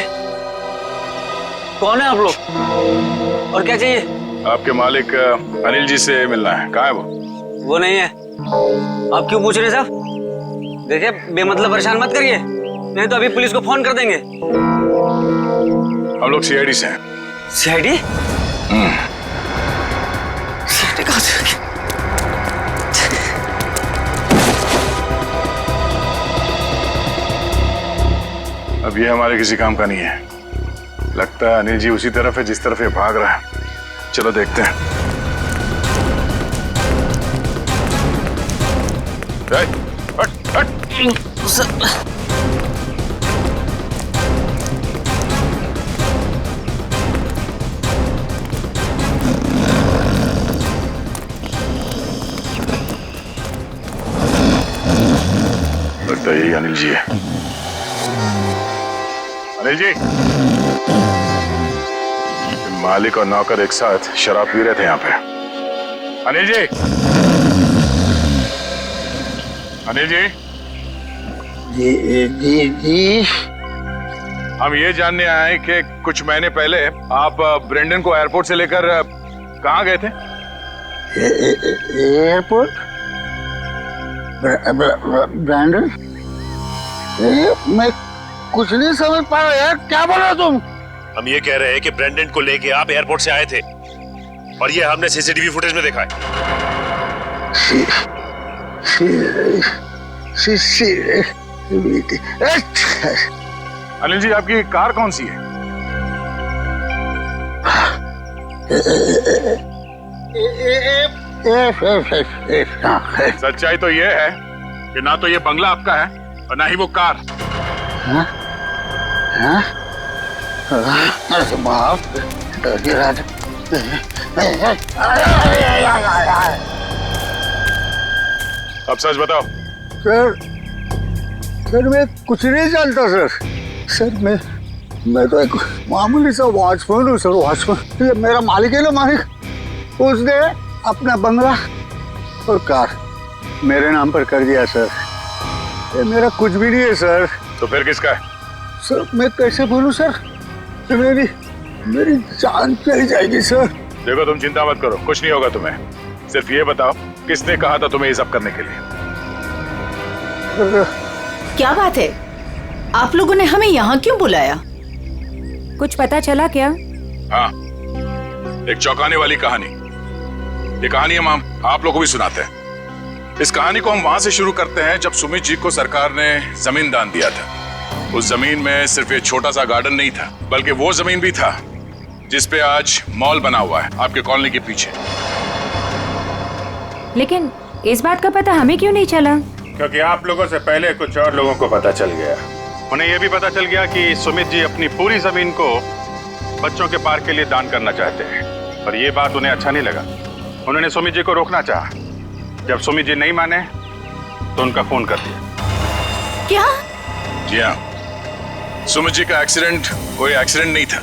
कौन है आप लोग और क्या चाहिए? आपके मालिक अनिल जी से मिलना है। कहाँ है वो? वो नहीं है। आप क्यों पूछ रहे साहब? देखिए, बेमतलब परेशान मत करिए, नहीं तो अभी पुलिस को फोन कर देंगे। हम लोग सीआईडी से हैं। सीआईडी? सीआईडी कहाँ से? अब ये हमारे किसी काम का नहीं है। लगता है अनिल जी उसी तरफ है जिस तरफ ये भाग रहा है। चलो देखते हैं। हट, हट। लगता है यही अनिल जी है। अनिल जी, मालिक और नौकर एक साथ शराब पी रहे थे यहाँ पे। अनिल जी, अनिल जी, जी। हम ये जानने आए कि कुछ महीने पहले आप ब्रेंडन को एयरपोर्ट से लेकर कहाँ गए थे? एयरपोर्ट? ब्रेंडन? मैं कुछ नहीं समझ पा रहा यार, क्या बोल रहे हो तुम? हम ये कह रहे हैं कि ब्रेंडन को लेके आप एयरपोर्ट से आए थे और ये हमने सीसीटीवी फुटेज में देखा है। अनिल जी, आपकी कार कौन सी है? सच्चाई तो ये है कि ना तो ये बंगला आपका है और ना ही वो कार। बाप, अब सच बताओ। सर मैं कुछ नहीं जानता सर। सर मैं तो एक मामूली सा वॉचमैन हूँ सर, वॉचमैन। ये मेरा मालिक है ना, मालिक, उसने अपना बंगला और कार मेरे नाम पर कर दिया सर। ये मेरा कुछ भी नहीं है सर। तो फिर किसका है? सर मैं कैसे बोलूं सर, मेरी जान चली जाएगी सर। देखो तुम चिंता मत करो, कुछ नहीं होगा तुम्हें। सिर्फ ये बताओ किसने कहा था तुम्हें ये सब करने के लिए? क्या बात है, आप लोगों ने हमें यहाँ क्यों बुलाया? कुछ पता चला क्या? हाँ, एक चौंकाने वाली कहानी। ये कहानी हम आप लोगों को भी सुनाते हैं। इस कहानी को हम वहां से शुरू करते हैं जब सुमित जी को सरकार ने जमीन दान दिया था। उस जमीन में सिर्फ ये छोटा सा गार्डन नहीं था, बल्कि वो जमीन भी था जिसपे आज मॉल बना हुआ है आपके कॉलोनी के पीछे। लेकिन इस बात का पता हमें क्यों नहीं चला? क्योंकि आप लोगों से पहले कुछ और लोगों को पता चल गया। उन्हें यह भी पता चल गया कि सुमित जी अपनी पूरी जमीन को बच्चों के पार्क के लिए दान करना चाहते हैं, और ये बात उन्हें अच्छा नहीं लगा। उन्होंने सुमित जी को रोकना चाहा। जब सुमित जी नहीं माने तो उनका फोन कर दिया। क्या? जी हाँ, सुमित जी का एक्सीडेंट कोई एक्सीडेंट नहीं था।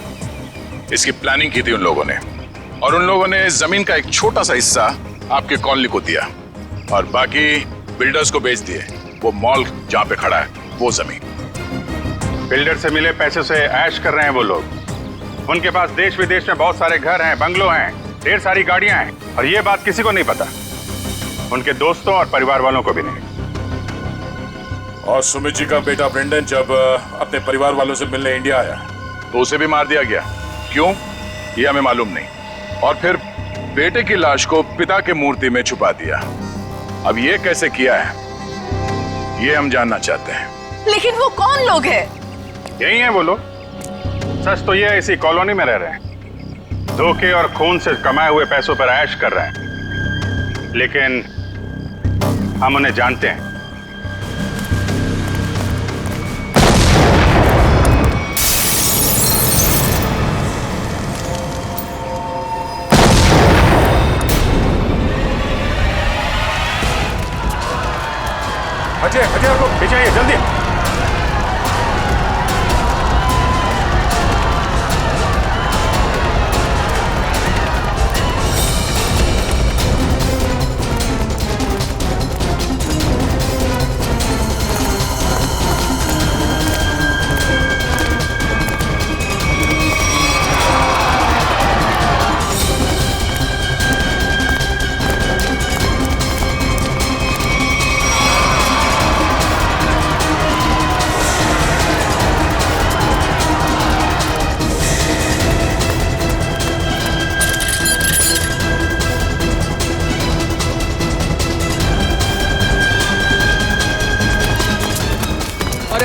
इसकी प्लानिंग की थी उन लोगों ने, और उन लोगों ने जमीन का एक छोटा सा हिस्सा आपके कॉलोनी को दिया और बाकी बिल्डर्स को बेच दिए। वो मॉल जहाँ पे खड़ा है वो जमीन। बिल्डर से मिले पैसे से ऐश कर रहे हैं वो लोग। उनके पास देश विदेश में बहुत सारे घर हैं, बंगलो हैं, ढेर सारी गाड़ियां हैं, और ये बात किसी को नहीं पता, उनके दोस्तों और परिवार वालों को भी नहीं। और सुमित जी का बेटा ब्रेंडन जब अपने परिवार वालों से मिलने इंडिया आया तो उसे भी मार दिया गया। क्यों, ये हमें मालूम नहीं। और फिर बेटे की लाश को पिता के मूर्ति में छुपा दिया। अब ये कैसे किया है ये हम जानना चाहते हैं। लेकिन वो कौन लोग हैं? यही हैं वो लोग। सच तो ये इसी कॉलोनी में रह रहे हैं, धोखे और खून से कमाए हुए पैसों पर ऐश कर रहे हैं, लेकिन हम उन्हें जानते हैं। अजय, अजय आप लोग पीछे आइए जल्दी।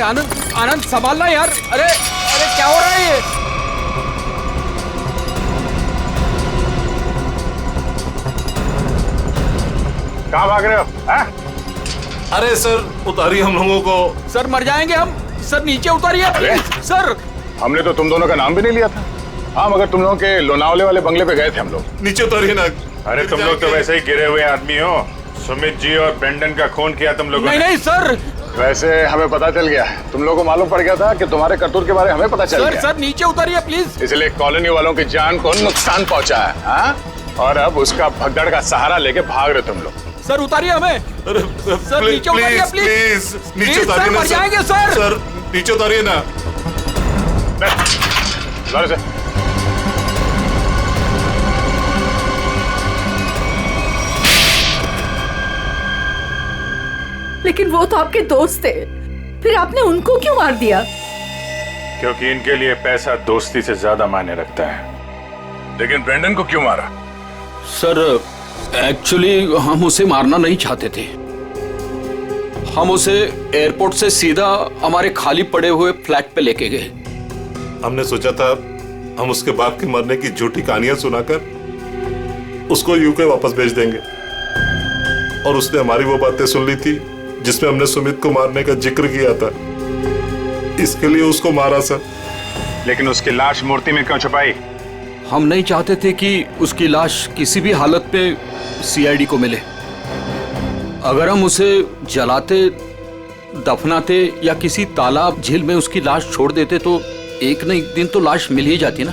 आनंद, आनंद संभालना यार। अरे अरे क्या हो रहा है ये? कहाँ भाग रहे हो? अरे सर उतारिए हम लोगों को। सर मर जाएंगे हम। सर नीचे उतारिए प्लीज। सर हमने तो तुम दोनों का नाम भी नहीं लिया था। हाँ, मगर तुम लोगों के लोनावले वाले बंगले पे गए थे हम लोग। नीचे उतारिए ना। अरे तुम लोग तो वैसे ही गिरे हुए आदमी हो। सुमित जी और ब्रेंडन का खून किया तुम लोगों ने। नहीं सर। वैसे हमें पता चल गया, तुम लोगों को मालूम पड़ गया था कि तुम्हारे करतूत के बारे में हमें पता चल गया। सर नीचे उतारिए प्लीज। इसलिए कॉलोनी वालों की जान को नुकसान पहुंचा है। हाँ? और अब उसका भगदड़ का सहारा लेके भाग रहे तुम लोग। सर उतारिए हमें। सर नीचे उतारिए प्लीज। नीचे उतारिए ना मर जाएंगे सर। सर नीचे उतारिए ना। लेकिन वो तो आपके दोस्त थे, फिर आपने उनको क्यों मार दिया? क्योंकि इनके लिए पैसा दोस्ती से ज्यादा मायने रखता है। लेकिन ब्रेंडन को क्यों मारा? सर एक्चुअली हम उसे मारना नहीं चाहते थे। हम उसे एयरपोर्ट से सीधा हमारे खाली पड़े हुए फ्लैट पे लेके गए। हमने सोचा था हम उसके बाप के मरने की झूठी कहानियां सुनाकर उसको यूके वापस भेज देंगे, और उसने हमारी वो बातें सुन ली थी जिसमें हमने सुमित को मारने का जिक्र किया था। इसके लिए उसको मारा सर। लेकिन उसकी लाश मूर्ति में क्यों छुपाई? हम नहीं चाहते थे कि उसकी लाश किसी भी हालत में सीआईडी को मिले। अगर हम उसे जलाते, दफनाते या किसी तालाब झील में उसकी लाश छोड़ देते तो एक न एक दिन तो लाश मिल ही जाती ना।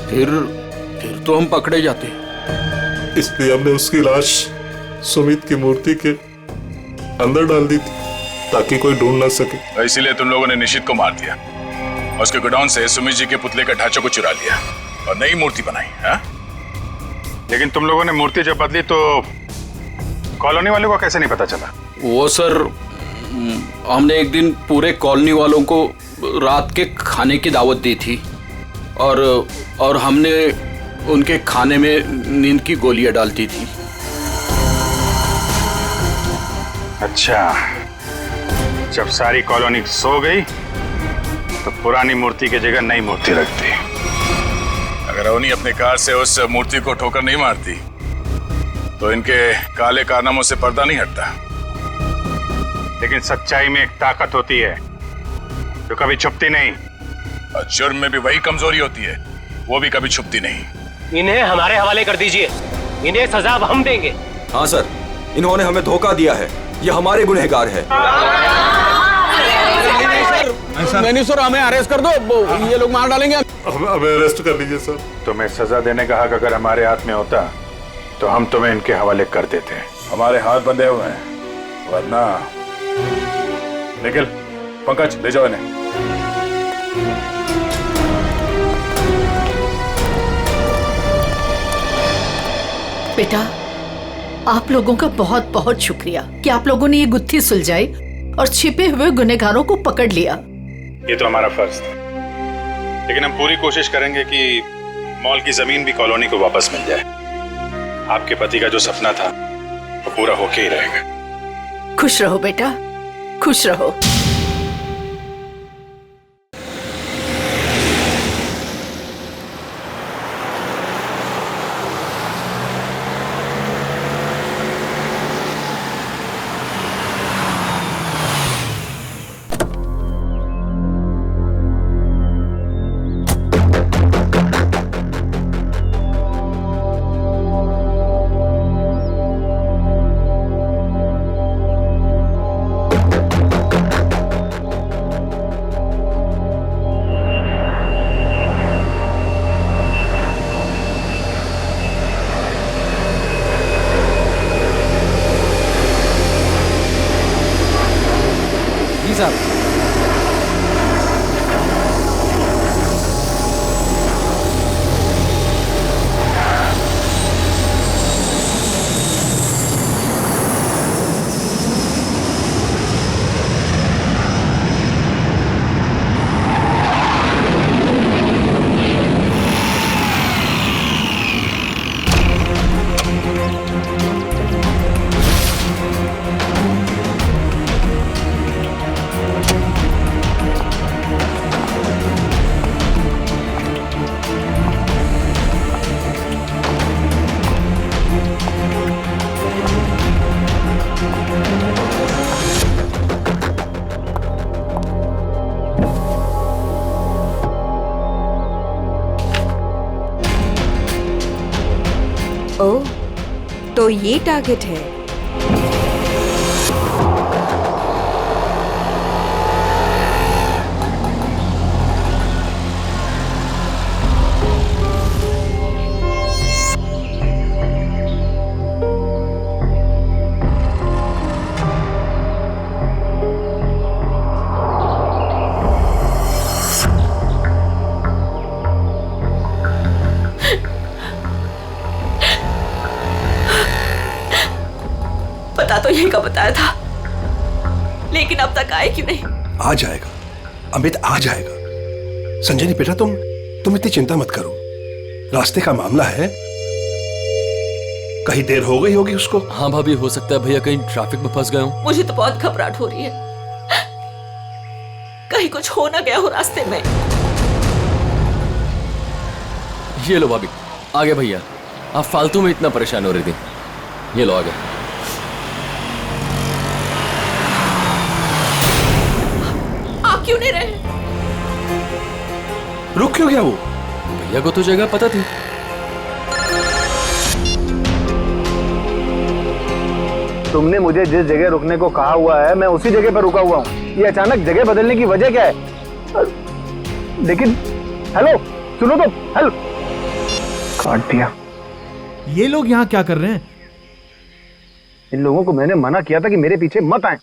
फिर तो हम पकड़े जाते। इसलिए हमने उसकी लाश सुमित की मूर्ति के अंदर डाल दी थी ताकि कोई ढूंढ ना सके। इसीलिए तुम लोगों ने निशित को मार दिया और उसके गोडाउन से सुमित जी के पुतले का ढांचा को चुरा लिया और नई मूर्ति बनाई। हाँ? लेकिन तुम लोगों ने मूर्ति जब बदली तो कॉलोनी वालों को कैसे नहीं पता चला? वो सर, हमने एक दिन पूरे कॉलोनी वालों को रात के खाने की दावत दी थी और हमने उनके खाने में नींद की गोलियां डालती थी। अच्छा, जब सारी कॉलोनी सो गई तो पुरानी मूर्ति की जगह नई मूर्ति रख दी। अगर अवनी अपने कार से उस मूर्ति को ठोकर नहीं मारती तो इनके काले कारनामों से पर्दा नहीं हटता। लेकिन सच्चाई में एक ताकत होती है जो कभी छुपती नहीं। और जुर्म में भी वही कमजोरी होती है, वो भी कभी छुपती नहीं। इन्हें हमारे हवाले कर दीजिए, इन्हें सजा हम देंगे। हाँ सर, इन्होंने हमें धोखा दिया है, ये हमारे गुनहगार है। नहीं सर, हमें अरेस्ट कर दो, ये लोग मार डालेंगे। हमें अरेस्ट कर लीजिए सर। तुम्हें सजा देने का हक अगर हमारे हाथ में होता तो हम तुम्हें इनके हवाले कर देते। हमारे हाथ बंधे हुए हैं, वरना निखिल, पंकज ले जाओ इन्हें। बेटा, आप लोगों का बहुत बहुत शुक्रिया कि आप लोगों ने ये गुत्थी सुलझाई और छिपे हुए गुनहगारों को पकड़ लिया। ये तो हमारा फर्ज था, लेकिन हम पूरी कोशिश करेंगे कि मॉल की जमीन भी कॉलोनी को वापस मिल जाए। आपके पति का जो सपना था वो पूरा होके ही रहेगा। खुश रहो बेटा, खुश रहो। ओह, तो ये टारगेट है। पता तो यही का बताया था, लेकिन अब तक आए क्यों नहीं? आ जाएगा अमित, आ जाएगा। संजनी बेटा, तुम इतनी चिंता मत करो, रास्ते का मामला है, कहीं देर हो गई होगी उसको। हाँ भाभी, हो सकता है भैया कहीं ट्रैफिक में फंस गए हो। मुझे तो बहुत घबराहट हो रही है, कहीं कुछ हो ना गया हो रास्ते में। ये लो भाभी, आ गए भैया। आप फालतू में इतना परेशान हो रही थी, ये लो आ गए। आप क्यों नहीं रहे? रुक क्यों गया वो? भैया को तो जगह पता थी। तुमने मुझे जिस जगह रुकने को कहा हुआ है मैं उसी जगह पर रुका हुआ हूँ। ये अचानक जगह बदलने की वजह क्या है? लेकिन हेलो सुनो तो, हेलो। काट दिया। ये लोग यहाँ क्या कर रहे हैं? इन लोगों को मैंने मना किया था कि मेरे पीछे मत आए।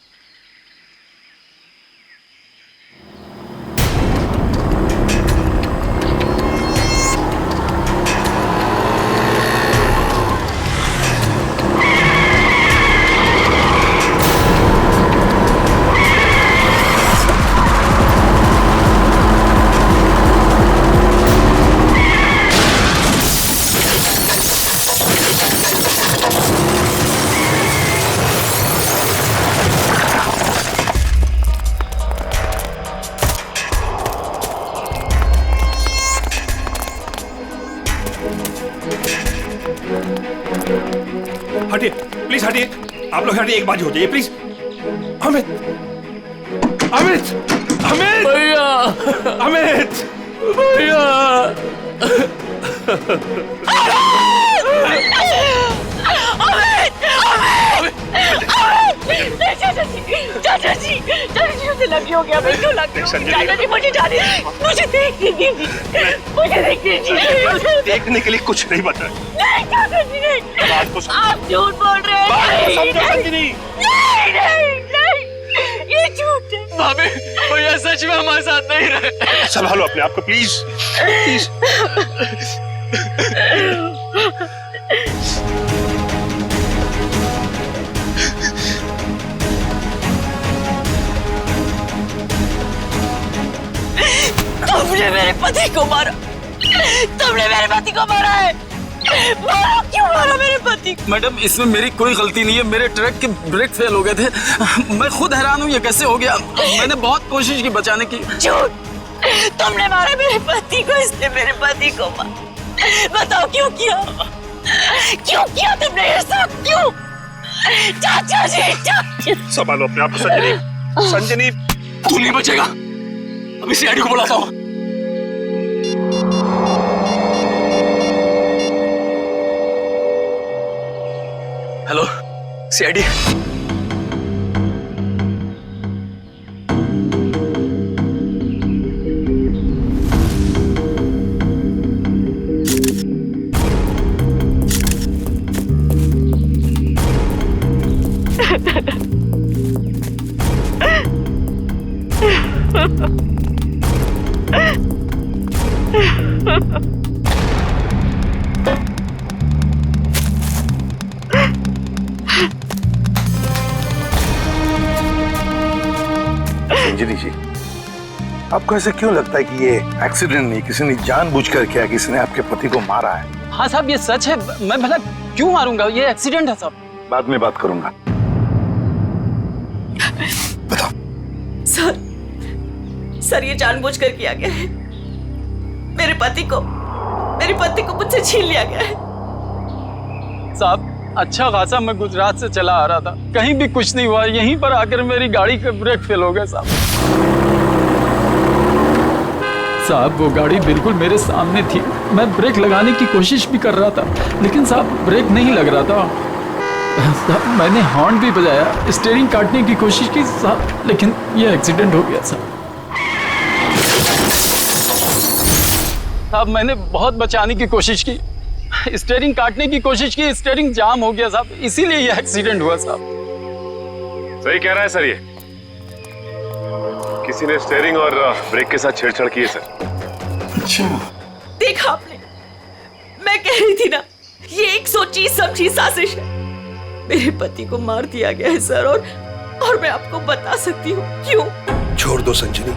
हटिए प्लीज, हटिए आप लोग, हटिए, एक बाजी हो जाइए प्लीज। अमित, अमित, अमित भैया, अमित भैया। चाचा जी मुझे लगी हो गया, क्यों लगी हो? चाचा जी मुझे जाने, मुझे देखने दीजिए, मुझे देखने दीजिए। देखने के लिए कुछ नहीं बता। नहीं चाचा जी नहीं, बात को आप झूठ बोल रहे हैं। नहीं, ये झूठ है। भाभी, भैया सच में हमारे साथ नहीं रहे। संभालो अपने आप को प्लीज, प्लीज। तुमने मेरे पति को मारा, तुमने मेरे पति को मारा है। मारा, क्यों मारा मेरे पति? मैडम इसमें मेरी कोई गलती नहीं है, मेरे ट्रक के ब्रेक फेल हो गए थे। मैं खुद हैरान हूँ ये कैसे हो गया। मैंने बहुत कोशिश की बचाने की। झूठ, तुमने मारा मेरे पति को, इसने मेरे पति को मारा। बताओ क्यों किया, क्यों किया तुमने ये सब, क्यों? चाचा जी, संभालो अपने आप को संजनी, संजनी। तू नहीं बचेगा, अभी सीआईडी को बुलाता हूँ। Hello CID. संजनी जी, आपको ऐसे क्यों लगता है कि ये एक्सीडेंट नहीं, किसी ने जानबूझकर किया, किसी ने आपके पति को मारा है? हाँ साहब ये सच है, मैं भला क्यों मारूंगा, ये एक्सीडेंट है साहब। बाद में बात करूंगा। सर ये जानबूझकर किया गया है। मेरे पति को मुझसे छीन लिया गया है। साहब अच्छा खासा मैं गुजरात से चला आ रहा था, कहीं भी कुछ नहीं हुआ, यहीं पर आकर मेरी गाड़ी का ब्रेक फेल हो गया साहब। साहब वो गाड़ी बिल्कुल मेरे सामने थी, मैं ब्रेक लगाने की कोशिश भी कर रहा था, लेकिन साहब ब्रेक नहीं लग रहा था। साहब मैंने हॉर्न भी बजाया, स्टीयरिंग काटने की कोशिश की साहब, लेकिन ये एक्सीडेंट हो गया साहब। साहब मैंने बहुत बचाने की कोशिश की, स्टीयरिंग काटने की कोशिश की, स्टीयरिंग जाम हो गया साहब, इसीलिए ये एक्सीडेंट हुआ साहब। सही कह रहा है सर, ये किसी ने स्टीयरिंग और ब्रेक के साथ छेड़छाड़ की है सर। अच्छा देखा आपने, मैं कह रही थी ना, ये एक सोची समझी साजिश है। मेरे पति को मार दिया गया है सर, और मैं आपको बता सकती हूँ क्यों। छोड़ दो संजनी,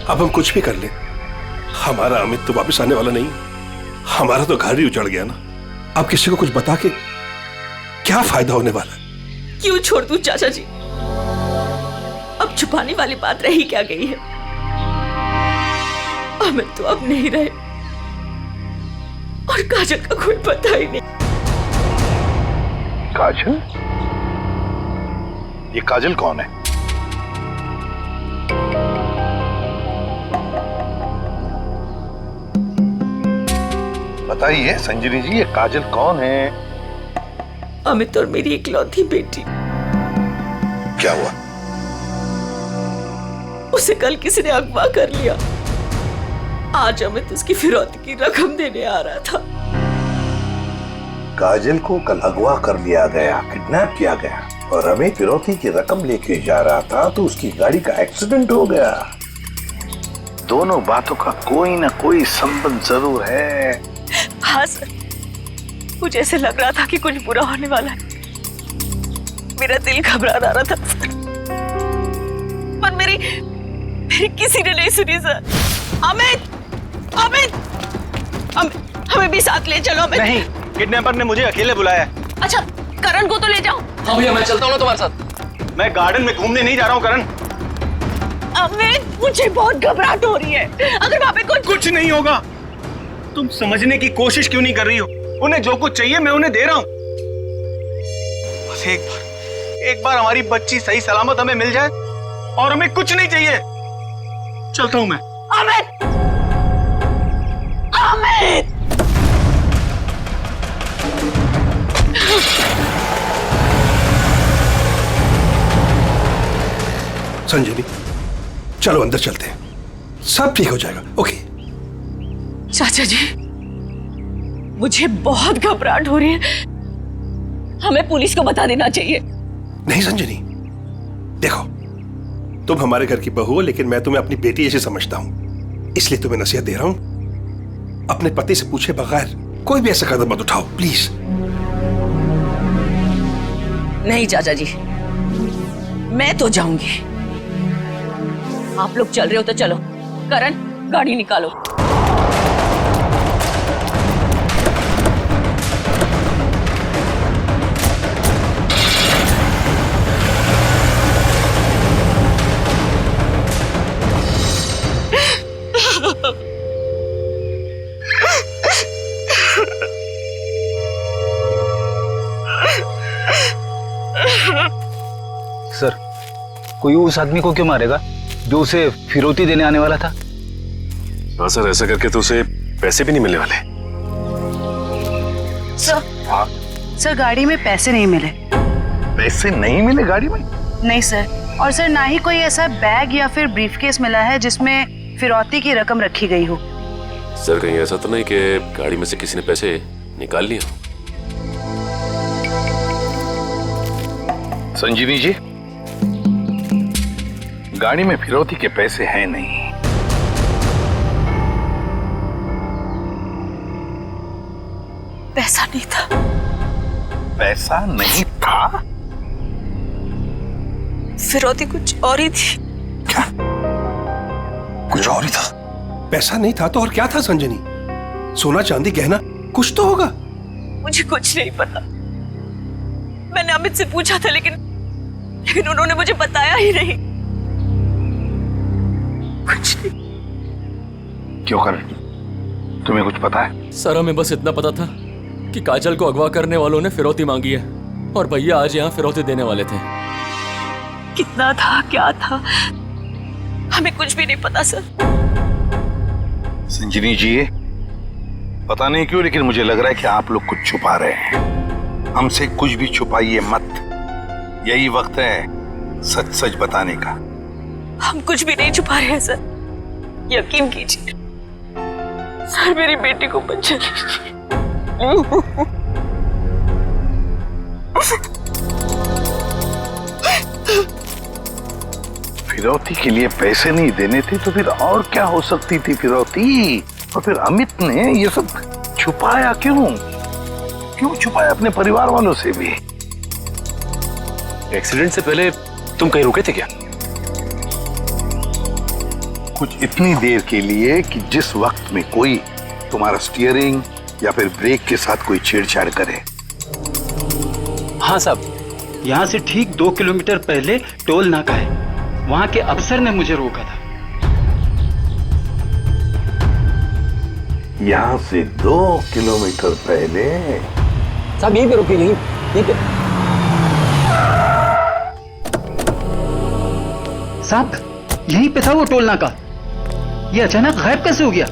अब हम कुछ भी कर ले, हमारा अमित तो वापस आने वाला नहीं, हमारा तो घर ही उजड़ गया ना। अब किसी को कुछ बता के क्या फायदा होने वाला है? क्यों छोड़ दूं चाचा जी, अब छुपाने वाली बात रही क्या गई है। अमित तो अब नहीं रहे, और काजल का कोई पता ही नहीं। काजल? ये काजल कौन है? बताइए संजनी जी, ये काजल कौन है? अमित और मेरी इकलौती बेटी। क्या हुआ? उसे कल किसी ने अगवा कर लिया। आज अमित उसकी फिरौती की रकम देने आ रहा था। काजल को कल अगवा कर लिया गया, किडनैप किया गया, और हमें फिरौती की रकम लेके जा रहा था तो उसकी गाड़ी का एक्सीडेंट हो गया। दोनों बातों का कोई ना कोई संबंध जरूर है। हाँ सर, मुझे ऐसे लग रहा था कि कुछ बुरा होने वाला है। मेरा दिल घबरा रहा था सर, पर मेरी किसी ने नहीं सुनी सर। अमित, अमित, हमें भी साथ ले चलो। अमित नहीं, किडनैपर ने मुझे अकेले बुलाया। अच्छा, करण को तो ले जाओ। हाँ भैया, मैं चलता हूँ ना तुम्हारे साथ। मैं गार्डन में घूमने नहीं जा रहा हूँ करण। अमित, मुझे बहुत घबराहट हो रही है। अगर वहाँ पे कुछ नहीं होगा। तुम समझने की कोशिश क्यों नहीं कर रही हो? उन्हें जो कुछ चाहिए मैं उन्हें दे रहा हूँ। बस एक बार हमारी बच्ची सही सलामत हमें मिल जाए और हमें कुछ नहीं चाहिए। चलता हूँ मैं। अमित, अमित, संजनी, चलो अंदर चलते हैं, सब ठीक हो जाएगा। ओके चाचा जी, मुझे बहुत घबराहट हो रही है। हमें पुलिस को बता देना चाहिए। नहीं संजनी, देखो तुम हमारे घर की बहू हो, लेकिन मैं तुम्हें अपनी बेटी ऐसे समझता हूं, इसलिए तुम्हें नसीहत दे रहा हूं, अपने पति से पूछे बगैर कोई भी ऐसा कदम मत उठाओ, प्लीज। नहीं चाचा जी, मैं तो जाऊंगी। आप लोग चल रहे हो तो चलो। करण, गाड़ी निकालो। सर, कोई उस आदमी को क्यों मारेगा जो उसे फिरौती देने आने वाला था? हाँ सर, ऐसा करके तो उसे पैसे भी नहीं मिलने वाले। सर, गाड़ी में पैसे नहीं मिले। पैसे नहीं मिले गाड़ी में? नहीं सर, और सर ना ही कोई ऐसा बैग या फिर ब्रीफकेस मिला है जिसमें फिरौती की रकम रखी गई हो। सर, कहीं ऐसा तो नहीं कि गाड़ी में से किसी ने पैसे निकाल लिए? संजीवी जी, गाड़ी में फिरौती के पैसे हैं नहीं। पैसा नहीं था। पैसा नहीं था? फिरौती कुछ और ही थी। क्या? कुछ और ही था? पैसा नहीं था तो और क्या था संजनी? सोना चांदी गहना कुछ तो होगा। मुझे कुछ नहीं पता। मैंने अमित से पूछा था, लेकिन उन्होंने मुझे बताया ही नहीं। कुछ नहीं। क्यों कर? तुम्हें कुछ पता है? सर, हमें बस इतना पता था कि काजल को अगवा करने वालों ने फिरौती मांगी है और भैया आज यहाँ फिरौती देने वाले थे। कितना था, क्या था, हमें कुछ भी नहीं पता सर। संजनी जी, पता नहीं क्यों लेकिन मुझे लग रहा है कि आप लोग कुछ छुपा रहे हैं। हमसे कुछ भी छुपाइए मत, यही वक्त है सच सच बताने का। हम कुछ भी नहीं छुपा रहे हैं सर, यकीन कीजिए। सर, मेरी बेटी को बचा लीजिए। फिरौती के लिए पैसे नहीं देने थे तो फिर और क्या हो सकती थी फिरौती? और फिर अमित ने ये सब छुपाया क्यों? क्यों छुपाया अपने परिवार वालों से भी? एक्सीडेंट से पहले तुम कहीं रुके थे क्या? कुछ इतनी देर के लिए कि जिस वक्त में कोई तुम्हारा स्टीयरिंग या फिर ब्रेक के साथ कोई छेड़छाड़ करे। हाँ साहब, यहाँ से ठीक 2 किलोमीटर पहले टोल नाका है, वहाँ के अफसर ने मुझे रोका था। यहाँ से 2 किलोमीटर पहले? साहब यहीं पे रुके, यहीं पे। साहब, यहीं पे था वो टोल नाका, ये अचानक गायब कैसे हो गया?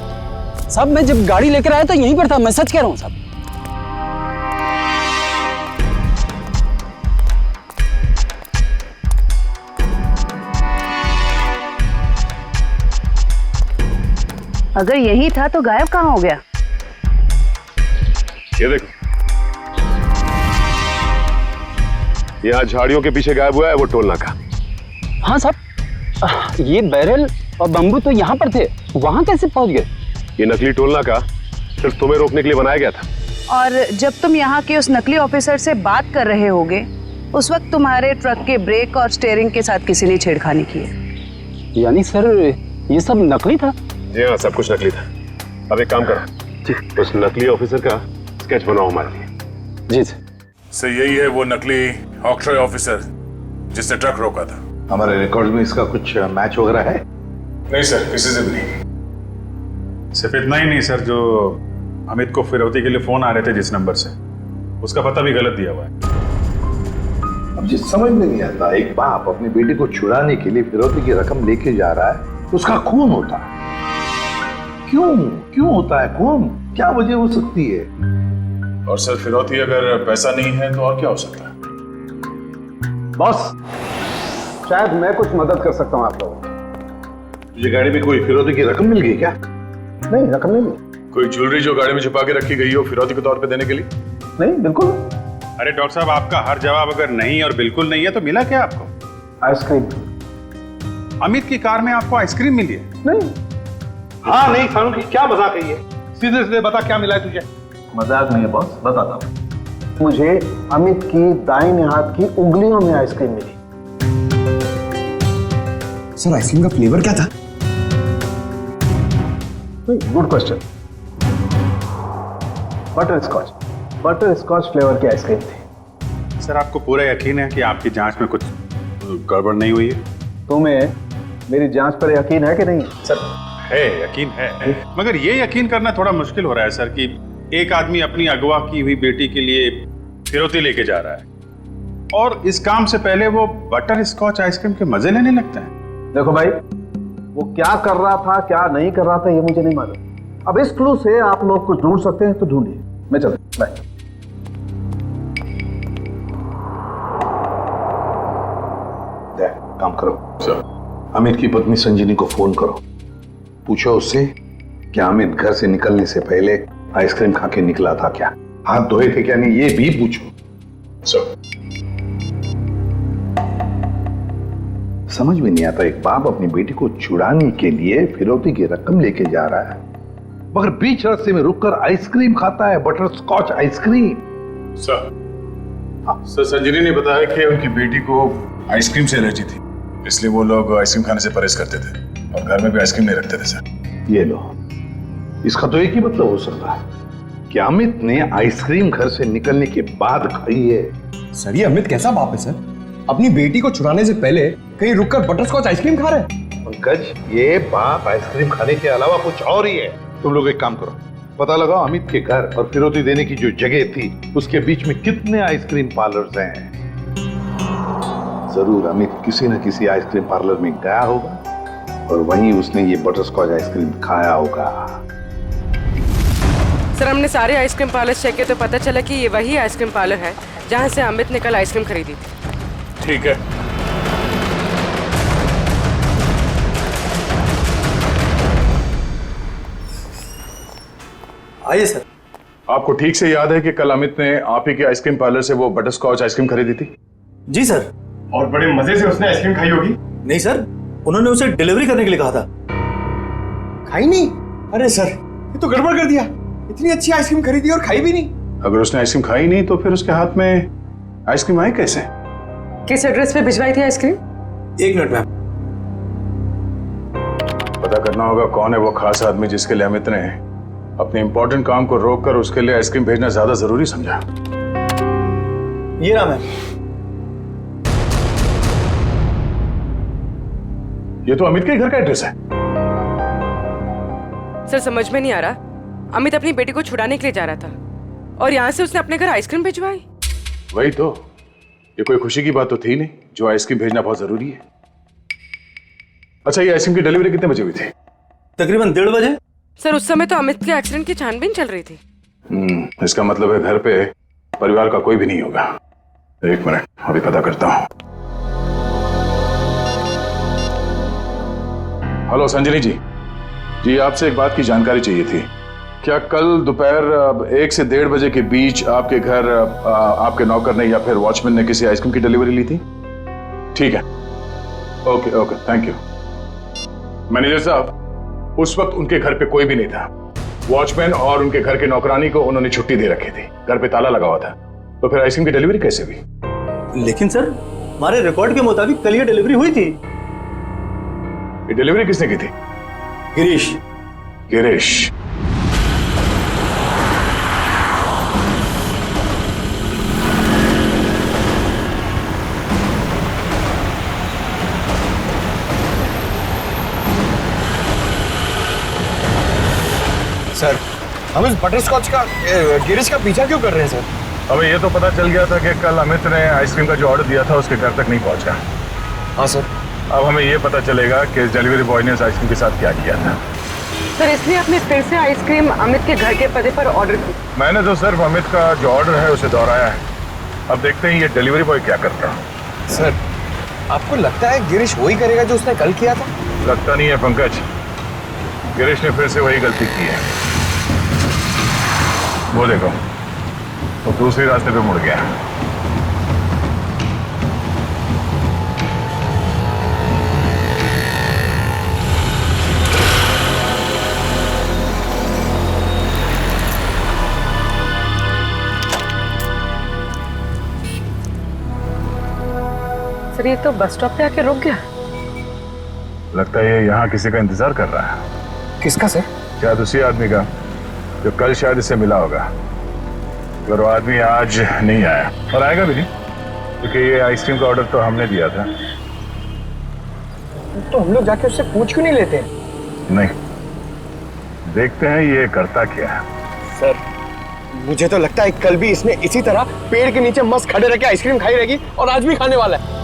साहब मैं जब गाड़ी लेकर आया तो यहीं पर था, मैं सच कह रहा हूँ साहब। अगर यही था तो गायब कहाँ हो गया? ये देखो, यहाँ झाड़ियों के पीछे गायब हुआ है वो टोल नाका। हाँ साहब, ये बैरल और बम्बू तो यहाँ पर थे, वहाँ कैसे पहुँच गए? ये नकली टोल नाका सिर्फ तुम्हें रोकने के लिए बनाया गया था। और जब तुम यहाँ के उस नकली ऑफिसर से बात कर रहे होगे, उस वक्त तुम्हारे ट्रक के ब्रेक और स्टीयरिंग के साथ किसी ने छेड़खानी की है। यानी सर ये सब नकली था? जी हाँ, सब कुछ नकली था। अब एक काम करो, उस नकली ऑफिसर का स्केच बनाओ हमारे लिए। जी सर। सर यही है वो नकली ऑक्ट्रॉय ऑफिसर जिसने ट्रक रोका था। हमारे रिकॉर्ड में इसका कुछ मैच वगैरह है? नहीं सर, किसी से भी नहीं। सिर्फ इतना ही नहीं सर, जो अमित को फिरौती के लिए फोन आ रहे थे जिस नंबर से, उसका पता भी गलत दिया हुआ है। अब जिस समझ में नहीं आता, एक बाप अपनी बेटी को छुड़ाने के लिए फिरौती की रकम लेके जा रहा है, उसका खून होता है। क्यों होता है खून? क्या वजह हो सकती है? और सर फिरौती अगर पैसा नहीं है तो और क्या हो सकता है? बॉस, शायद मैं कुछ मदद कर सकता हूँ आप लोगों की। तुझे गाड़ी में कोई फिरौती की रकम मिल गई क्या? नहीं, रकम नहीं मिली। कोई ज्वेलरी जो गाड़ी में छुपा के रखी गई हो फिरौती के तौर पे देने के लिए? नहीं, बिल्कुल। अरे डॉक्टर साहब, आपका हर जवाब अगर नहीं और बिल्कुल नहीं है तो मिला क्या आपको? आइसक्रीम। अमित की कार में आपको आइसक्रीम मिली है? नहीं। हाँ नहीं फारूकी, क्या मजाक है ये? सीधे सीधे बता, क्या मिला है तुझे? मजाक नहीं है बॉस, बताता हूँ। मुझे अमित की दाहिने हाथ की उंगलियों में आइसक्रीम मिली। सर आइसक्रीम का फ्लेवर क्या था? Good question. Butterscotch flavour की आइसक्रीम थी। सर आपको पूरा यकीन है कि आपकी जांच में कुछ गड़बड़ नहीं हुई है? तुम्हें मेरी जांच पर यकीन है कि नहीं? सर है, यकीन है, मगर ये यकीन करना थोड़ा मुश्किल हो रहा है सर कि एक आदमी अपनी अगवा की हुई बेटी के लिए फिरौती लेके जा रहा है और इस काम से पहले वो बटर स्कॉच आइसक्रीम के मजे लेने लगता है। देखो भाई, वो क्या कर रहा था क्या नहीं कर रहा था ये मुझे नहीं मालूम। अब इस क्लू से आप लोग कुछ ढूंढ सकते हैं तो ढूंढिए। मैं चलता हूं, बाय। काम करो सर, अमित की पत्नी संजीनी को फोन करो, पूछो उससे कि अमित घर से निकलने से पहले आइसक्रीम खा के निकला था क्या, हाथ धोए थे क्या नहीं, ये भी पूछो। सर समझ में नहीं आता, एक बाप अपनी बेटी को छुड़ाने के लिए फिरौती की रकम लेके जा रहा है मगर बीच रास्ते में रुककर आइसक्रीम खाता है, बटर स्कॉच आइसक्रीम। सर संजीनी ने बताया कि उनकी बेटी को आइसक्रीम से एलर्जी थी, इसलिए वो लोग आइसक्रीम खाने से परहेज करते थे और घर में भी आइसक्रीम नहीं रखते थे। सर ये लो, इसका तो एक ही मतलब हो सकता है कि अमित ने आइसक्रीम घर से निकलने के बाद खाई है। सर ये अमित कैसा बाप है सर? अपनी बेटी को छुड़ाने से पहले कहीं रुककर बटरस्कॉच आइसक्रीम खा रहे हैं? पंकज, ये बाप आइसक्रीम खाने के अलावा कुछ और ही है। तुम लोग एक काम करो, पता लगाओ अमित के घर और फिरौती देने की जो जगह थी उसके बीच में कितने आइसक्रीम पार्लर्स हैं। जरूर अमित किसी न किसी आइसक्रीम पार्लर में गया होगा और वहीं उसने ये बटरस्कॉच आइसक्रीम खाया होगा। सर हमने सारे आइसक्रीम पार्लर चेक किए तो पता चला कि ये वही आइसक्रीम पार्लर है जहाँ से अमित ने कल आइसक्रीम खरीदी थी। ठीक है, आइए सर। आपको ठीक से याद है कि कल अमित ने आप ही के आइसक्रीम पार्लर से वो बटरस्कॉच आइसक्रीम खरीदी थी? जी सर। और बड़े मजे से उसने आइसक्रीम खाई होगी? नहीं सर, उन्होंने उसे डिलीवरी करने के लिए कहा था। खाई नहीं? अरे सर ये तो गड़बड़ कर दिया, इतनी अच्छी आइसक्रीम खरीदी और खाई भी नहीं। अगर उसने आइसक्रीम खाई नहीं तो फिर उसके हाथ में आइसक्रीम आई कैसे? किस एड्रेस पे भिजवाई थी आइसक्रीम? एक मिनट मैम। पता करना होगा कौन है वो खास आदमी जिसके लिए अमित ने अपने इंपॉर्टेंट काम को रोककर उसके लिए आइसक्रीम भेजना ज्यादा जरूरी समझा। ये नाम है। ये तो अमित के घर का एड्रेस है। सर समझ में नहीं आ रहा, अमित अपनी बेटी को छुड़ाने के लिए जा रहा था और यहाँ से उसने अपने घर आइसक्रीम भिजवाई। वही तो, ये कोई खुशी की बात तो थी नहीं जो आइसक्रीम भेजना बहुत जरूरी है। अच्छा, ये आइसक्रीम की डिलीवरी कितने बजे हुई थी? तकरीबन 1:30 बजे। सर उस समय तो अमित के एक्सीडेंट की छानबीन चल रही थी। इसका मतलब है घर पे परिवार का कोई भी नहीं होगा। एक मिनट, अभी पता करता हूँ। हेलो संजनी जी, आपसे एक बात की जानकारी चाहिए थी। क्या कल दोपहर 1 से 1:30 बजे के बीच आपके घर आपके नौकर ने या फिर वॉचमैन ने किसी आइसक्रीम की डिलीवरी ली थी? ठीक है, ओके, थैंक यू। मैनेजर साहब, उस वक्त उनके घर पे कोई भी नहीं था। वॉचमैन और उनके घर के नौकरानी को उन्होंने छुट्टी दे रखी थी, घर पे ताला लगा हुआ था। तो फिर आइसक्रीम की डिलीवरी कैसे हुई? लेकिन सर हमारे रिकॉर्ड के मुताबिक कल ये डिलीवरी हुई थी। ये डिलीवरी किसने की थी? गिरीश। सर, हम इस बटरस्कॉच का गिरीश का पीछा क्यों कर रहे हैं सर? हमें ये तो पता चल गया था कि कल अमित ने आइसक्रीम का जो ऑर्डर दिया था उसके घर तक नहीं पहुंचा। हाँ सर। अब हमें ये पता चलेगा कि डिलीवरी बॉय ने इस आइसक्रीम के साथ क्या किया था। सर इसलिए आपने फिर से आइसक्रीम अमित के घर के पते पर ऑर्डर की? मैंने तो सिर्फ अमित का जो ऑर्डर है उसे दोहराया है। अब देखते हैं ये डिलीवरी बॉय क्या करता है। सर, आपको लगता है गिरीश वही करेगा जो उसने कल किया था? लगता नहीं है पंकज, गिरीश ने फिर से वही गलती की है। वो देखो, तो दूसरे रास्ते पे मुड़ गया। सर ये तो बस स्टॉप पे आके रुक गया। लगता है ये यहाँ किसी का इंतजार कर रहा है। किसका सर? शायद उसी आदमी का जो कल शायद इससे मिला होगा। अगर वो आदमी आज नहीं आया, और आएगा भी नहीं, क्योंकि ये आइसक्रीम का ऑर्डर तो हमने दिया था। तो हम लोग जाके उससे पूछ क्यों नहीं लेते? नहीं, देखते हैं ये करता क्या है। सर, मुझे तो लगता है कल भी इसने इसी तरह पेड़ के नीचे मस्त खड़े रह के आइसक्रीम खाई रहेगी और आज भी खाने वाला है।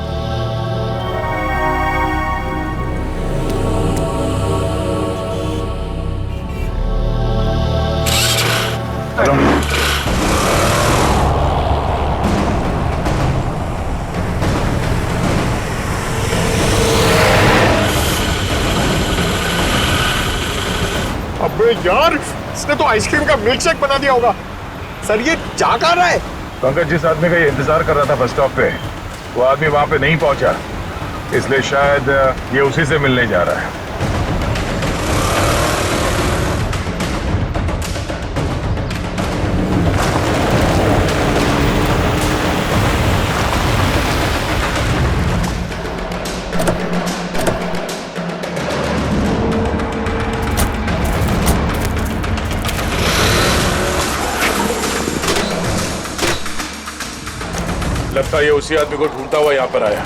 अबे यार, इसने तो आइसक्रीम का मिल्क शेक बना दिया होगा। सर ये जा कहाँ रहा है? पंकज, जिस आदमी का ये इंतजार कर रहा था बस स्टॉप पे, वो आदमी वहां पे नहीं पहुंचा, इसलिए शायद ये उसी से मिलने जा रहा है। लगता है ये उसी आदमी को ढूंढता हुआ यहाँ पर आया।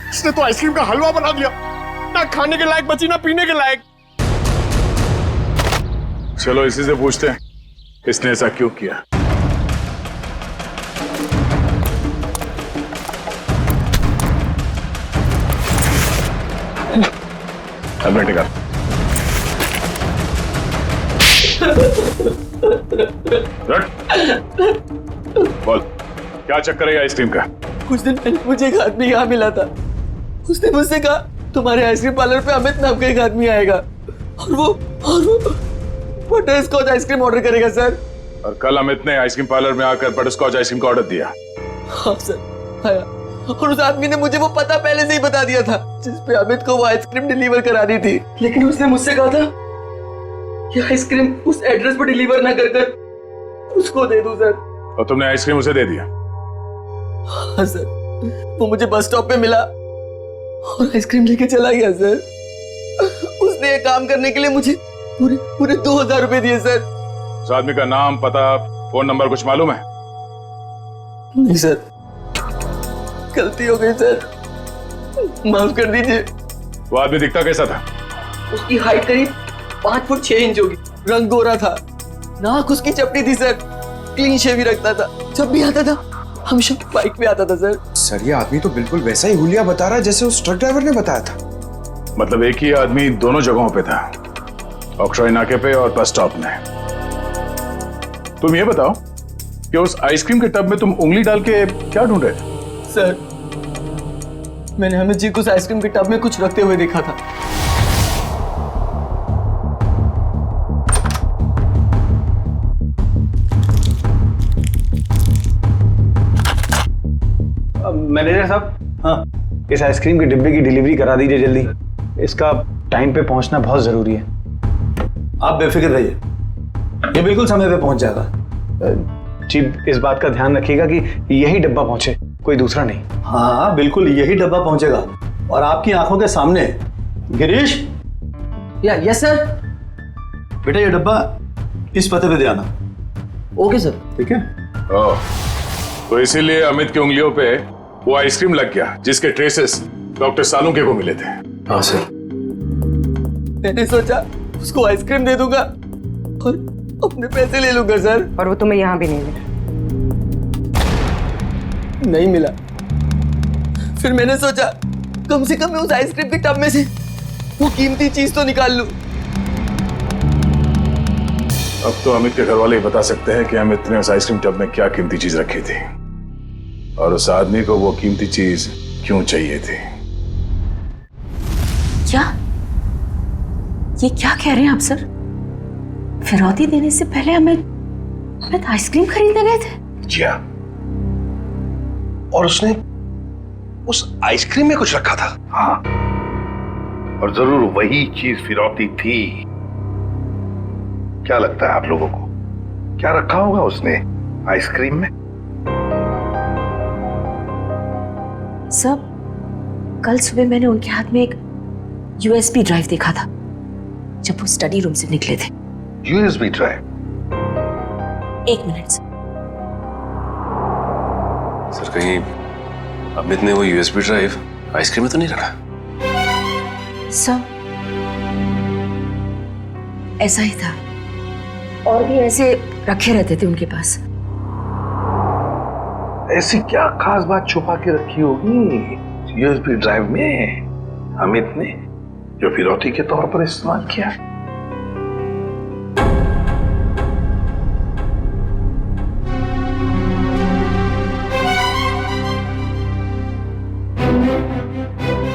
इसने तो आइसक्रीम का हलवा बना दिया, ना खाने के लायक बची ना पीने के लायक। चलो इसी से पूछते हैं इसने ऐसा क्यों किया। बोल, क्या चक्कर है आइसक्रीम का? कुछ दिन पहले मुझे एक आदमी यहाँ मिला था। उसने मुझसे कहा तुम्हारे आइसक्रीम पार्लर पे अमित नाम का एक आदमी आएगा और वो बटर स्कॉच आइसक्रीम ऑर्डर करेगा सर। और कल अमित ने आइसक्रीम पार्लर में आकर बटर स्कॉच आइसक्रीम का ऑर्डर दिया। हाँ सर, आया। और उस आदमी ने मुझे वो पता पहले से ही बता दिया था जिस पे अमित को वो आइसक्रीम डिलीवर करानी थी। लेकिन उसने मुझसे कहा था कि आइसक्रीम उस एड्रेस पर डिलीवर ना कर उसको दे दूं सर। और तुमने आइसक्रीम उसे दे दिया? हाँ सर, वो मुझे बस स्टॉप पे मिला और आइसक्रीम लेके चला गया सर। उसने ये काम करने के लिए मुझे पूरे 2000 रुपए दिए सर। उस आदमी का नाम, पता, फोन नंबर कुछ मालूम है? नहीं सर, गलती हो गई सर, माफ कर दीजिए। वो आदमी दिखता कैसा था? उसकी हाइट करीब 5 फुट 6 इंच होगी, रंग गोरा था, नाक उसकी चपटी थी सर, क्लीन शेव ही रखता था, जब भी आता था हमेशा बाइक पे आता था सर। सर ये आदमी तो बिल्कुल वैसा ही हुलिया बता रहा है जैसे उस ट्रक ड्राइवर ने बताया था। मतलब एक ही आदमी दोनों जगहों पे था, ऑक्ट्रॉय नाके पे और बस स्टॉप में। तुम ये बताओ कि उस आइसक्रीम के टब में तुम उंगली डाल के क्या ढूंढ रहे थे? सर मैंने हमें जी को उस आइसक्रीम के टब में कुछ रखते हुए देखा था। मैनेजर साहब, हाँ, इस आइसक्रीम के डिब्बे की डिलीवरी करा दीजिए जल्दी। इसका टाइम पे पहुंचना बहुत जरूरी है। आप बेफिक्र रहिए, ये बिल्कुल समय पे पहुंच जाएगा। जी इस बात का ध्यान रखिएगा कि यही डब्बा पहुंचे, कोई दूसरा नहीं। हाँ बिल्कुल यही डब्बा पहुंचेगा और आपकी आंखों के सामने। Girish, yes sir. बेटा ये डब्बा इस पते पे दे आना। Okay sir. ठीक है। तो इसीलिए अमित की उंगलियों पे वो आइसक्रीम लग गया जिसके ट्रेसेस डॉक्टर सालुंके को मिले थे। हाँ सर। मैंने सोचा उसको आइसक्रीम दे दूंगा और अपने पैसे ले लूंगा सर। और वो तुम्हें यहाँ भी नहीं मिला? नहीं मिला। फिर मैंने सोचा कम से कम मैं उस आइसक्रीम के टब में से वो कीमती चीज तो निकाल लूं। अब तो अमित के घर वाले ही बता सकते हैं कि अमित ने उस आइसक्रीम टब में क्या कीमती चीज रखी थी और उस आदमी को वो कीमती चीज क्यों चाहिए थी। क्या ये क्या कह रहे हैं आप सर? फिरौती देने से पहले अमित आइसक्रीम खरीदने गए थे? जी हाँ, और उसने उस आइसक्रीम में कुछ रखा था। हाँ, और जरूर वही चीज फिरौती थी। क्या लगता है आप लोगों को, क्या रखा होगा उसने आइसक्रीम में? सब कल सुबह मैंने उनके हाथ में एक यूएसबी ड्राइव देखा था जब वो स्टडी रूम से निकले थे। USB drive? 1 मिनट सर, कहीं अमित ने वो यूएसबी ड्राइव आइसक्रीम में तो नहीं रखा? सर ऐसा ही था, और भी ऐसे रखे रहते थे उनके पास। ऐसी क्या खास बात छुपा के रखी होगी यूएसबी ड्राइव में अमित ने, जो फिरौती के तौर पर इस्तेमाल किया?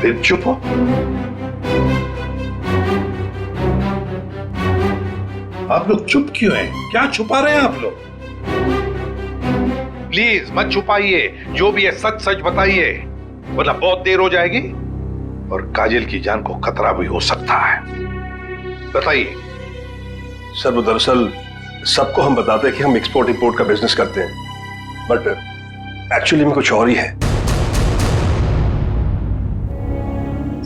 फिर चुप हो। आप लोग चुप क्यों हैं? क्या छुपा रहे हैं आप लोग? प्लीज मत छुपाइए, जो भी है सच सच बताइए, वरना बहुत देर हो जाएगी और काजल की जान को खतरा भी हो सकता है। बताइए। सर वो दरअसल सबको हम बताते हैं कि हम एक्सपोर्ट इंपोर्ट का बिजनेस करते हैं, बट एक्चुअली में कुछ और ही है।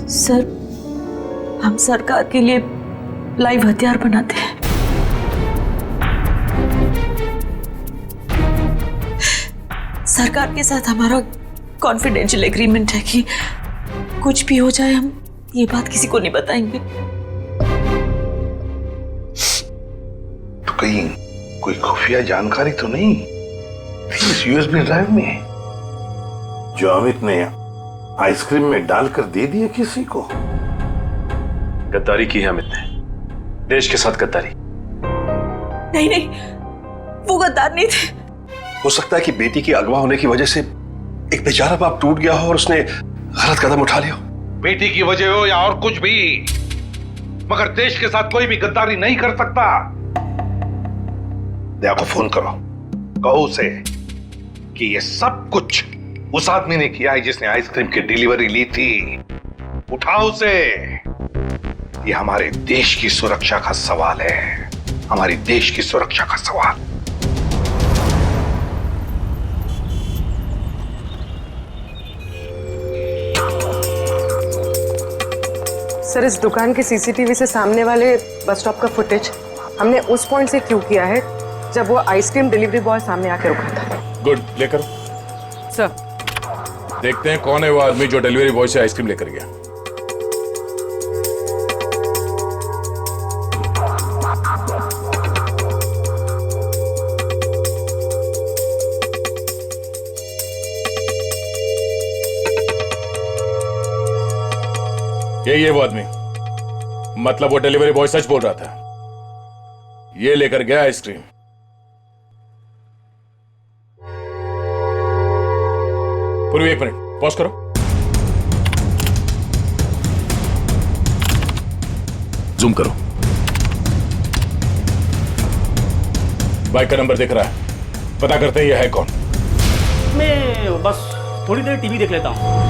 सर हम सरकार के लिए लाइव हथियार बनाते हैं। सरकार के साथ हमारा कॉन्फिडेंशियल एग्रीमेंट है कि कुछ भी हो जाए हम ये बात किसी को नहीं बताएंगे। तो कहीं कोई खुफिया जानकारी तो नहीं थी इस यूएसबी ड्राइव में जो अमित ने आइसक्रीम में डालकर दे दिया किसी को? गद्दारी की है अमित ने, देश के साथ गद्दारी। नहीं नहीं, वो गद्दार नहीं थे। हो सकता है कि बेटी के अगवा होने की वजह से एक बेचारा बाप टूट गया हो और उसने गलत कदम उठा लिया हो। बेटी की वजह हो या और कुछ भी, मगर देश के साथ कोई भी गद्दारी नहीं कर सकता। दया को फोन करो, कहो उसे कि ये सब कुछ उस आदमी ने किया है जिसने आइसक्रीम की डिलीवरी ली थी। उठाओ उसे। ये हमारे देश की सुरक्षा का सवाल है, हमारे देश की सुरक्षा का सवाल। सर इस दुकान के सीसीटीवी से सामने वाले बस स्टॉप का फुटेज हमने उस पॉइंट से क्यों किया है जब वो आइसक्रीम डिलीवरी बॉय सामने आके रुका था। गुड, लेकर सर देखते हैं कौन है वो आदमी जो डिलीवरी बॉय से आइसक्रीम लेकर गया। ये वो आदमी, मतलब वो डिलीवरी बॉय सच बोल रहा था, ये लेकर गया आइसक्रीम। पूर्वी 1 मिनट पॉज करो। जूम करो। बाइक का नंबर दिख रहा है, पता करते हैं ये है कौन। मैं बस थोड़ी देर टीवी देख लेता हूँ।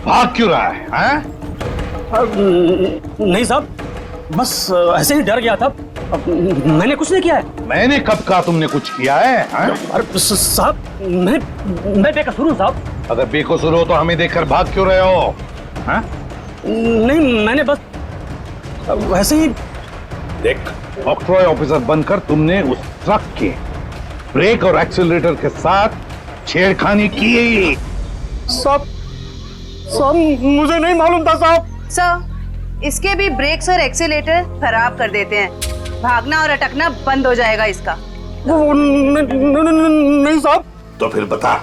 भाग क्यों रहा है, हैं? नहीं साहब, बस ऐसे ही डर गया था। मैंने कुछ नहीं किया है। मैंने कब कहा तुमने कुछ किया है, हैं? अरे साहब, मैं बेकसूर हूँ साहब। अगर बेकसूर हो तो हमें देखकर भाग क्यों रहे हो, हैं? नहीं, मैंने बस वैसे ही। देख, ऑक्ट्रॉय ऑफिसर बनकर तुमने उस ट्रक के ब्रेक और एक्सीलरेटर के साथ छेड़खानी की। साहब मुझे नहीं मालूम था साहब। सर, इसके भी ब्रेक्स और एक्सीलेटर खराब कर देते हैं। भागना और अटकना बंद हो जाएगा इसका। नहीं साहब। तो फिर बता।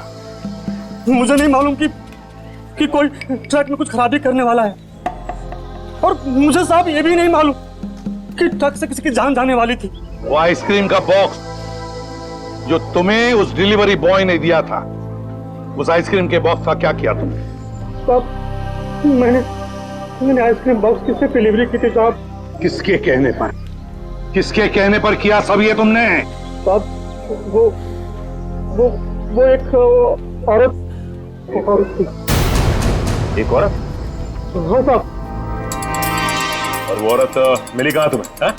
मुझे नहीं मालूम कि कोई ट्रक में कुछ खराबी करने वाला है, और मुझे साहब ये भी नहीं मालूम कि ट्रक से किसी की जान जाने वाली थी। वो आइसक्रीम का बॉक्स जो तुम्हें उस डिलीवरी बॉय ने दिया था, उस आइसक्रीम के बॉक्स का क्या किया तुमने? साहब मैंने आइसक्रीम बॉक्स किससे डिलीवरी की थी साहब? किसके कहने पर? किसके कहने पर किया सब ये तुमने? साहब वो एक औरत थी। एक औरत? हाँ साहब। और वो औरत मिली कहाँ तुम्हें, हैं?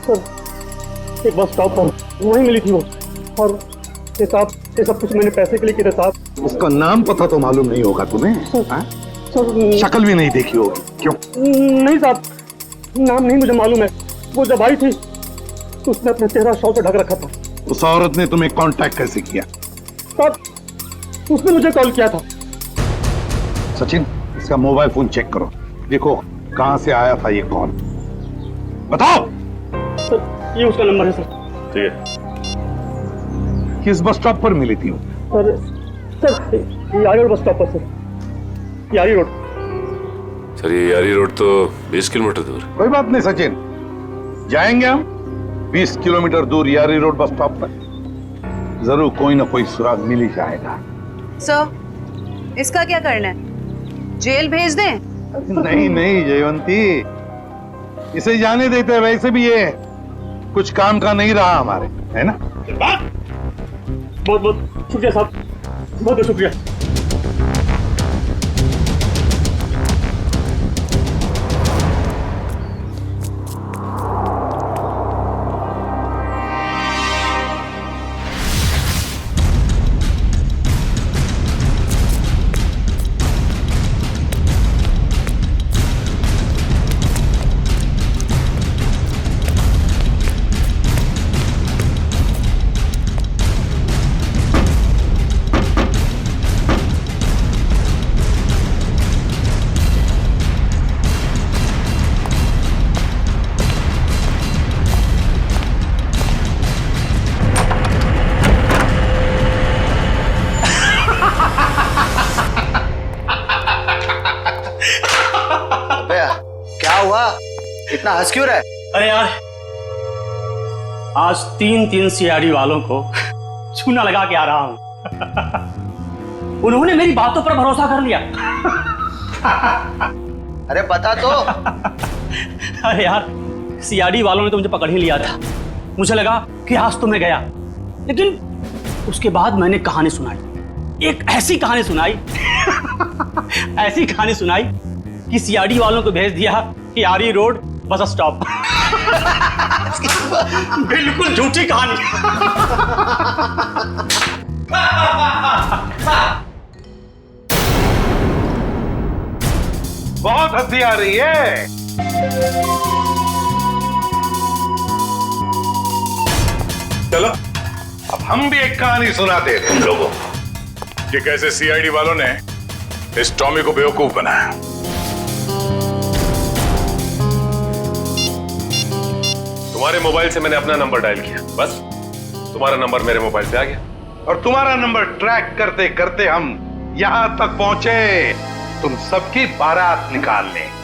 सर एक बस स्टॉप पर वहीं मिली थी वो, और ये साहब ये सब कुछ मैंने पैसे के लिए किया साहब। उसका नाम पता तो मालूम नहीं होगा तुम्हें? शक्ल भी नहीं देखी होगी, क्यों? नहीं साहब, नाम नहीं मुझे मालूम है। वो जब आई थी तो उसने अपना चेहरा शॉल से ढक रखा था। उस औरत ने तुम्हें कांटेक्ट कैसे किया? साहब उसने मुझे कॉल किया था। सचिन, इसका मोबाइल फोन चेक करो, देखो कहां से आया था ये कॉल। बताओ। सर ये उसका नंबर है सर। ठीक है। किस बस स्टॉप पर मिली थी वो? सर यारी रोड बस स्टॉप पर सर। यारी रोड। सर ये यारी रोड तो 20 किलोमीटर दूर। कोई बात नहीं सचिन, जाएंगे हम 20 किलोमीटर दूर यारी रोड बस स्टॉप पर। जरूर कोई ना कोई सुराग मिल ही जाएगा। सर, इसका क्या करना है? जेल भेज दें? नहीं जयवंती, इसे जाने देते। वैसे भी ये कुछ काम का नहीं रहा हमारे, है ना? बहुत बहुत शुक्रिया साहब, बहुत बहुत शुक्रिया। इतना हंस क्यों रहा है? अरे यार, आज 3 सीआईडी वालों को चूना लगा के आ रहा हूं। उन्होंने मेरी बातों पर भरोसा कर लिया। अरे बता तो। अरे यार, सीआईडी वालों ने तो मुझे पकड़ ही लिया था। मुझे लगा कि आज तो मैं गया, लेकिन उसके बाद मैंने कहानी सुनाई। एक ऐसी कहानी सुनाई ऐसी कहानी सुनाई कि सीआईडी वालों को भेज दिया यारी रोड बस स्टॉप। बिल्कुल झूठी कहानी। बहुत हंसी आ रही है। चलो अब हम भी एक कहानी सुनाते हैं तुम लोगों को कि कैसे सीआईडी वालों ने इस टॉमी को बेवकूफ बनाया। तुम्हारे मोबाइल से मैंने अपना नंबर डायल किया, बस तुम्हारा नंबर मेरे मोबाइल पे आ गया और तुम्हारा नंबर ट्रैक करते करते हम यहां तक पहुंचे तुम सबकी बारात निकालने।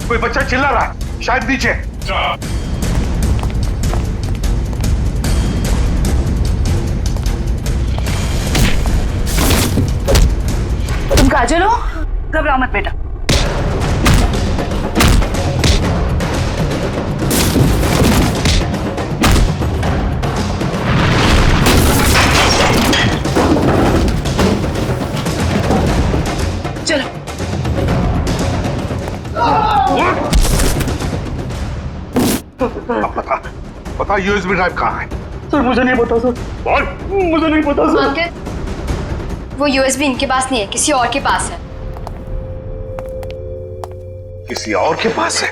कोई बच्चा चिल्ला रहा है, शायद नीचे। तुम काजल हो? घबराओ मत बेटा। चलो पता यूएसबी ड्राइव कहाँ है? सर मुझे नहीं पता सर। बोल। मुझे नहीं पता सर। अंकल वो यूएसबी इनके पास नहीं है, किसी और के पास है। किसी और के पास है?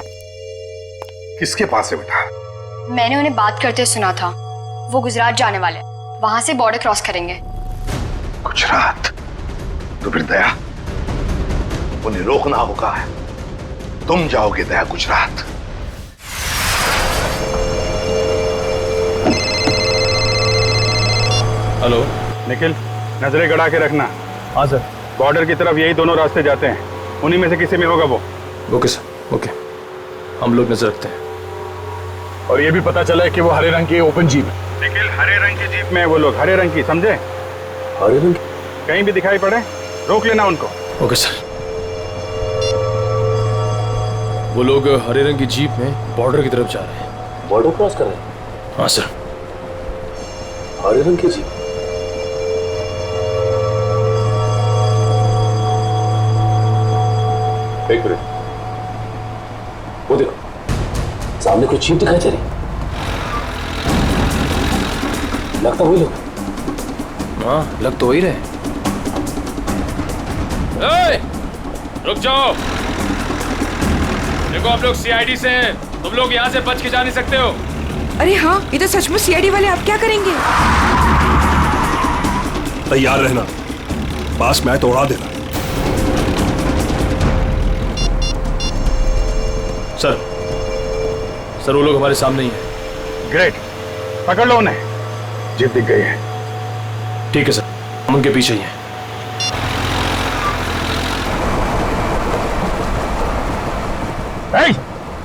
किसके पास है बेटा? मैंने उन्हें बात करते सुना था, वो गुजरात जाने वाले, वहां से बॉर्डर क्रॉस करेंगे। गुजरात? तो फिर दया, उन्हें रोकना होगा। तुम जाओगे दया गुजरात। हेलो निखिल, नजरें गड़ा के रखना। हाँ सर। बॉर्डर की तरफ यही दोनों रास्ते जाते हैं, उन्हीं में से किसी में होगा वो। ओके सर, ओके, हम लोग नजर रखते हैं। और ये भी पता चला है कि वो हरे रंग की ओपन जीप है। निखिल, हरे रंग की जीप में वो लोग, हरे रंग की, समझे? हरे रंग? कहीं भी दिखाई पड़े रोक लेना उनको। Okay sir. वो लोग हरे रंग की जीप में बॉर्डर की तरफ जा रहे हैं। बॉर्डर क्रॉस कर रहे हैं? हाँ सर। हरे रंग की जीप? एक मिनट, वो देखो सामने कोई जीप दिखाई दे रही, लगता वही लोग। हाँ, लग तो वही रहे। रुक जाओ, देखो आप लोग सीआईडी से हैं, तुम लोग यहाँ से बच के जा नहीं सकते हो। अरे हाँ, ये तो सचमुच सीआईडी वाले। आप क्या करेंगे? तैयार रहना, पास में आए तो उड़ा देना। सर वो लोग हमारे सामने ही हैं। ग्रेट, पकड़ लो उन्हें, जीप दिख गई है। ठीक है सर, हम उनके पीछे ही हैं।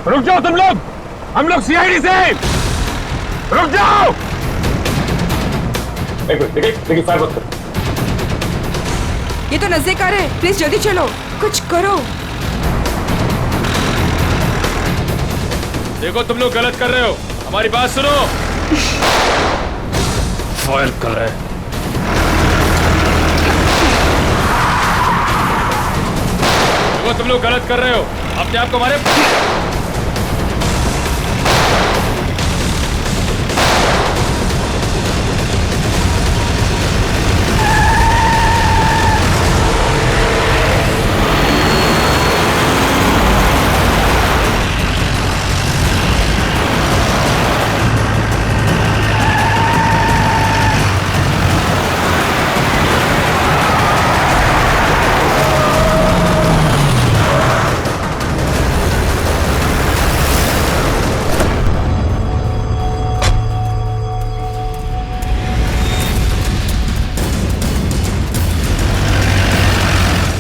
रुक जाओ तुम लोग, हम लोग सीआईडी से। रुक जाओ। एक मिनट, देखिए फायर मत करो। ये तो नजदीकार है, प्लीज जल्दी चलो, कुछ करो। देखो तुम लोग गलत कर रहे हो, हमारी बात सुनो। फायर कर रहे हैं। देखो तुम लोग गलत कर रहे हो, अपने आप को हमारे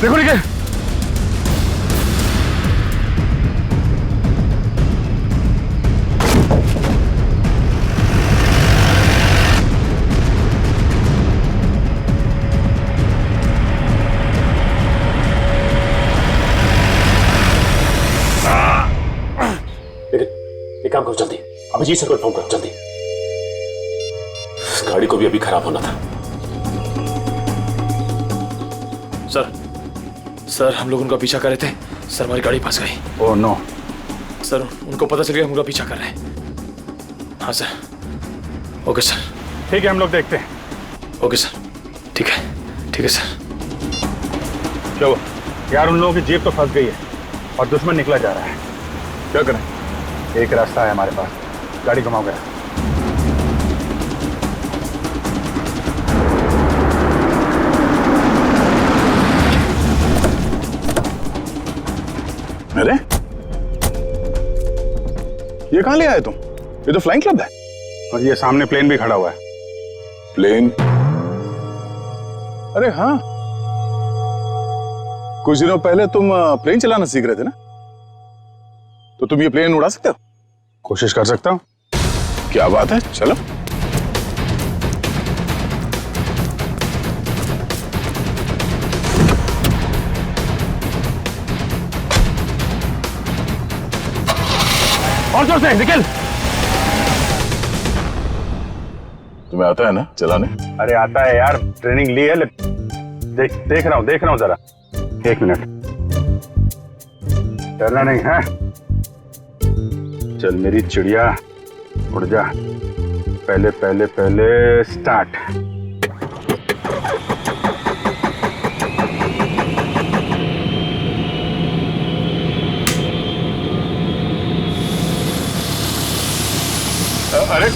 देखो निकल। एक काम करो जल्दी, अभिजीत सर को फोन करो जल्दी। इस गाड़ी को भी अभी खराब होना था। सर हम लोग उनका पीछा कर रहे थे सर, हमारी गाड़ी फंस गई। Oh no. सर उनको पता चल गया हम उनका पीछा कर रहे हैं। हाँ सर। Okay sir. ठीक है हम लोग देखते हैं। Okay sir. ठीक है सर। क्या हुआ यार? उन लोगों की जीप तो फंस गई है और दुश्मन निकला जा रहा है। क्या करें? एक रास्ता है हमारे पास, गाड़ी घुमाओ गया। अरे ये कहां ले आए तुम? ये तो फ्लाइंग क्लब है। और ये सामने प्लेन भी खड़ा हुआ है। प्लेन? अरे हाँ, कुछ दिनों पहले तुम प्लेन चलाना सीख रहे थे ना, तो तुम ये प्लेन उड़ा सकते हो? कोशिश कर सकता हूं। क्या बात है, चलो। और जोर से निकल। तुम्हें आता है ना चलाने? अरे आता है यार, ट्रेनिंग ली है। देख रहा हूं जरा। एक मिनट, डरना नहीं है। चल मेरी चिड़िया, उड़ जा। पहले स्टार्ट। अरे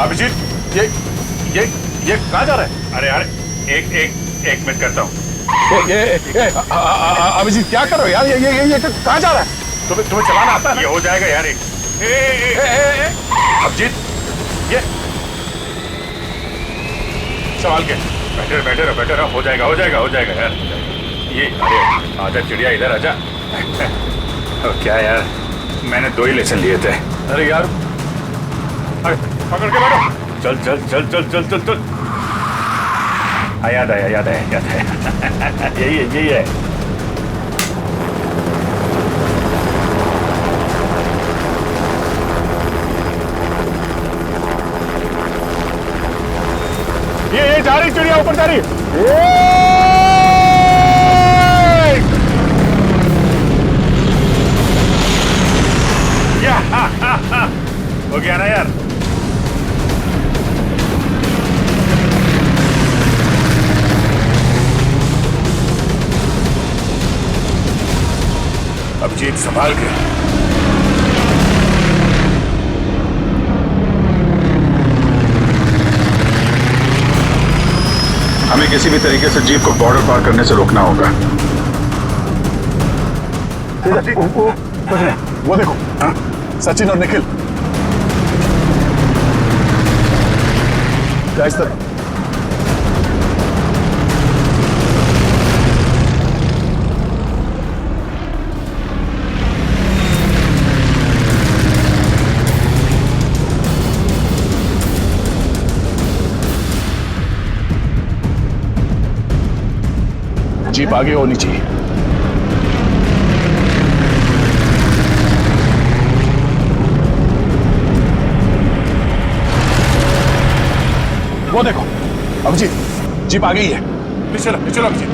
अभिजीत, ये कहाँ जा रहा है? अरे यार एक मिनट करता हूँ। अभिजीत क्या कर रहे हो यार? ये कहाँ जा रहा है? तुम्हें चलाना आता है? ये हो जाएगा यार। अभिजीत ये संभाल के बैठे रहो। हो जाएगा यार। ये अरे आजा चिड़िया, इधर आजा। क्या यार, मैंने 2 ही लेसन लिए थे। अरे यार, अरे पकड़ के बैठो। चल। याद आया। यही है। ये जा रही चिड़िया, ऊपर जा रही। हो गया ना यार? अभिजीत संभाल के। हमें किसी भी तरीके से जीप को बॉर्डर पार करने से रोकना होगा। वो देखो, हाँ? सचिन और निखिल। गाइस सर, जीप आगे होनी चाहिए। वो देखो अभिजीत, जीप आ गई है। चलो अभिजीत।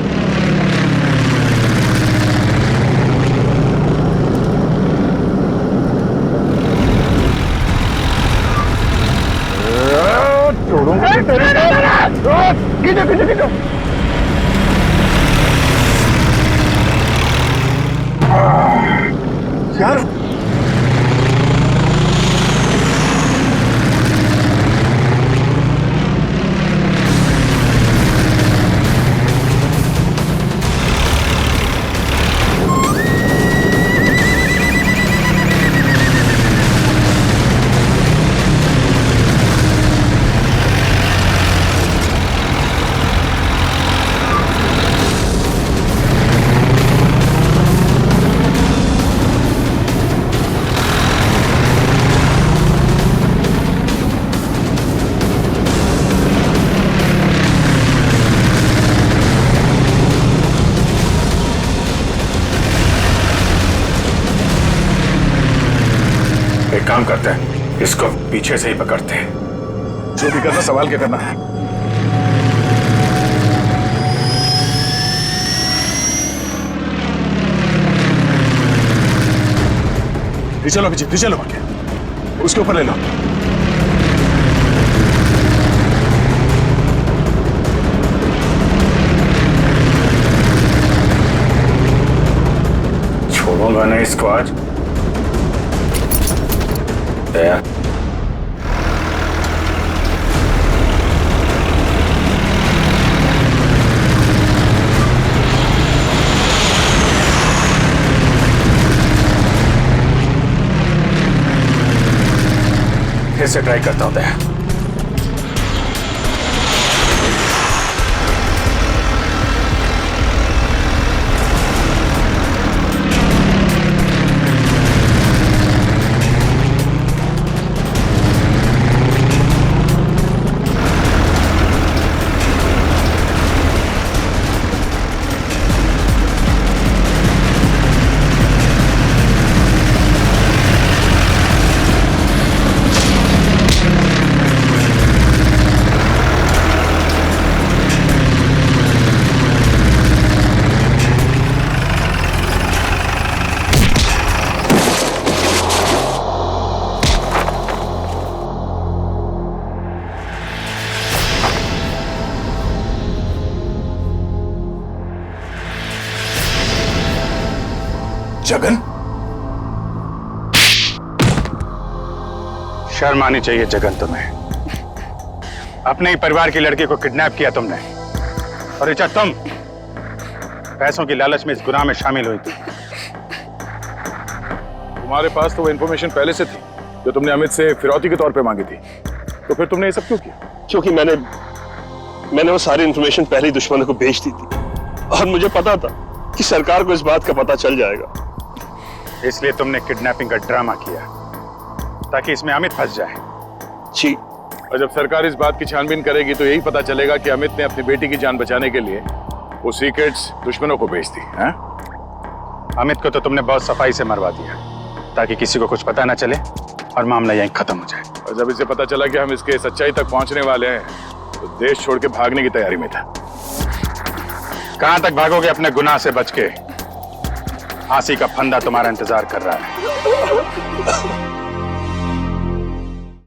खींचो। यार काम करते हैं, इसको पीछे से ही पकड़ते हैं। जो भी करना संभाल के करना। चलो पीछे, चलो आगे, उसके ऊपर ले लो। छोड़ूंगा नहीं इसको आज। दया फिर से ट्राई करता हूं दया। जगन, शर्म आनी चाहिए जगन तुम्हें। अपने ही परिवार की लड़की को किडनैप किया तुमने, और ऋचा तुम पैसों की लालच में इस गुनाह में शामिल हुई थी। तुम्हारे पास तो वो इन्फॉर्मेशन पहले से थी जो तुमने अमित से फिरौती के तौर पे मांगी थी, तो फिर तुमने ये सब क्यों किया? क्योंकि मैंने वो सारी इन्फॉर्मेशन पहले ही दुश्मनों को भेज दी थी, और मुझे पता था कि सरकार को इस बात का पता चल जाएगा। इसलिए तुमने किडनैपिंग का ड्रामा किया ताकि इसमें अमित फंस जाए। जी, और जब सरकार इस बात की छानबीन करेगी तो यही पता चलेगा कि अमित ने अपनी बेटी की जान बचाने के लिए वो सीक्रेट्स दुश्मनों को बेच दी। अमित को तो तुमने बहुत सफाई से मरवा दिया ताकि किसी को कुछ पता ना चले और मामला यहीं खत्म हो जाए। और जब इसे पता चला कि हम इसके सच्चाई तक पहुंचने वाले हैं तो देश छोड़ के भागने की तैयारी में था। कहां तक भागोगे अपने गुनाह से बच के? फांसी का फंदा तुम्हारा इंतजार कर रहा है।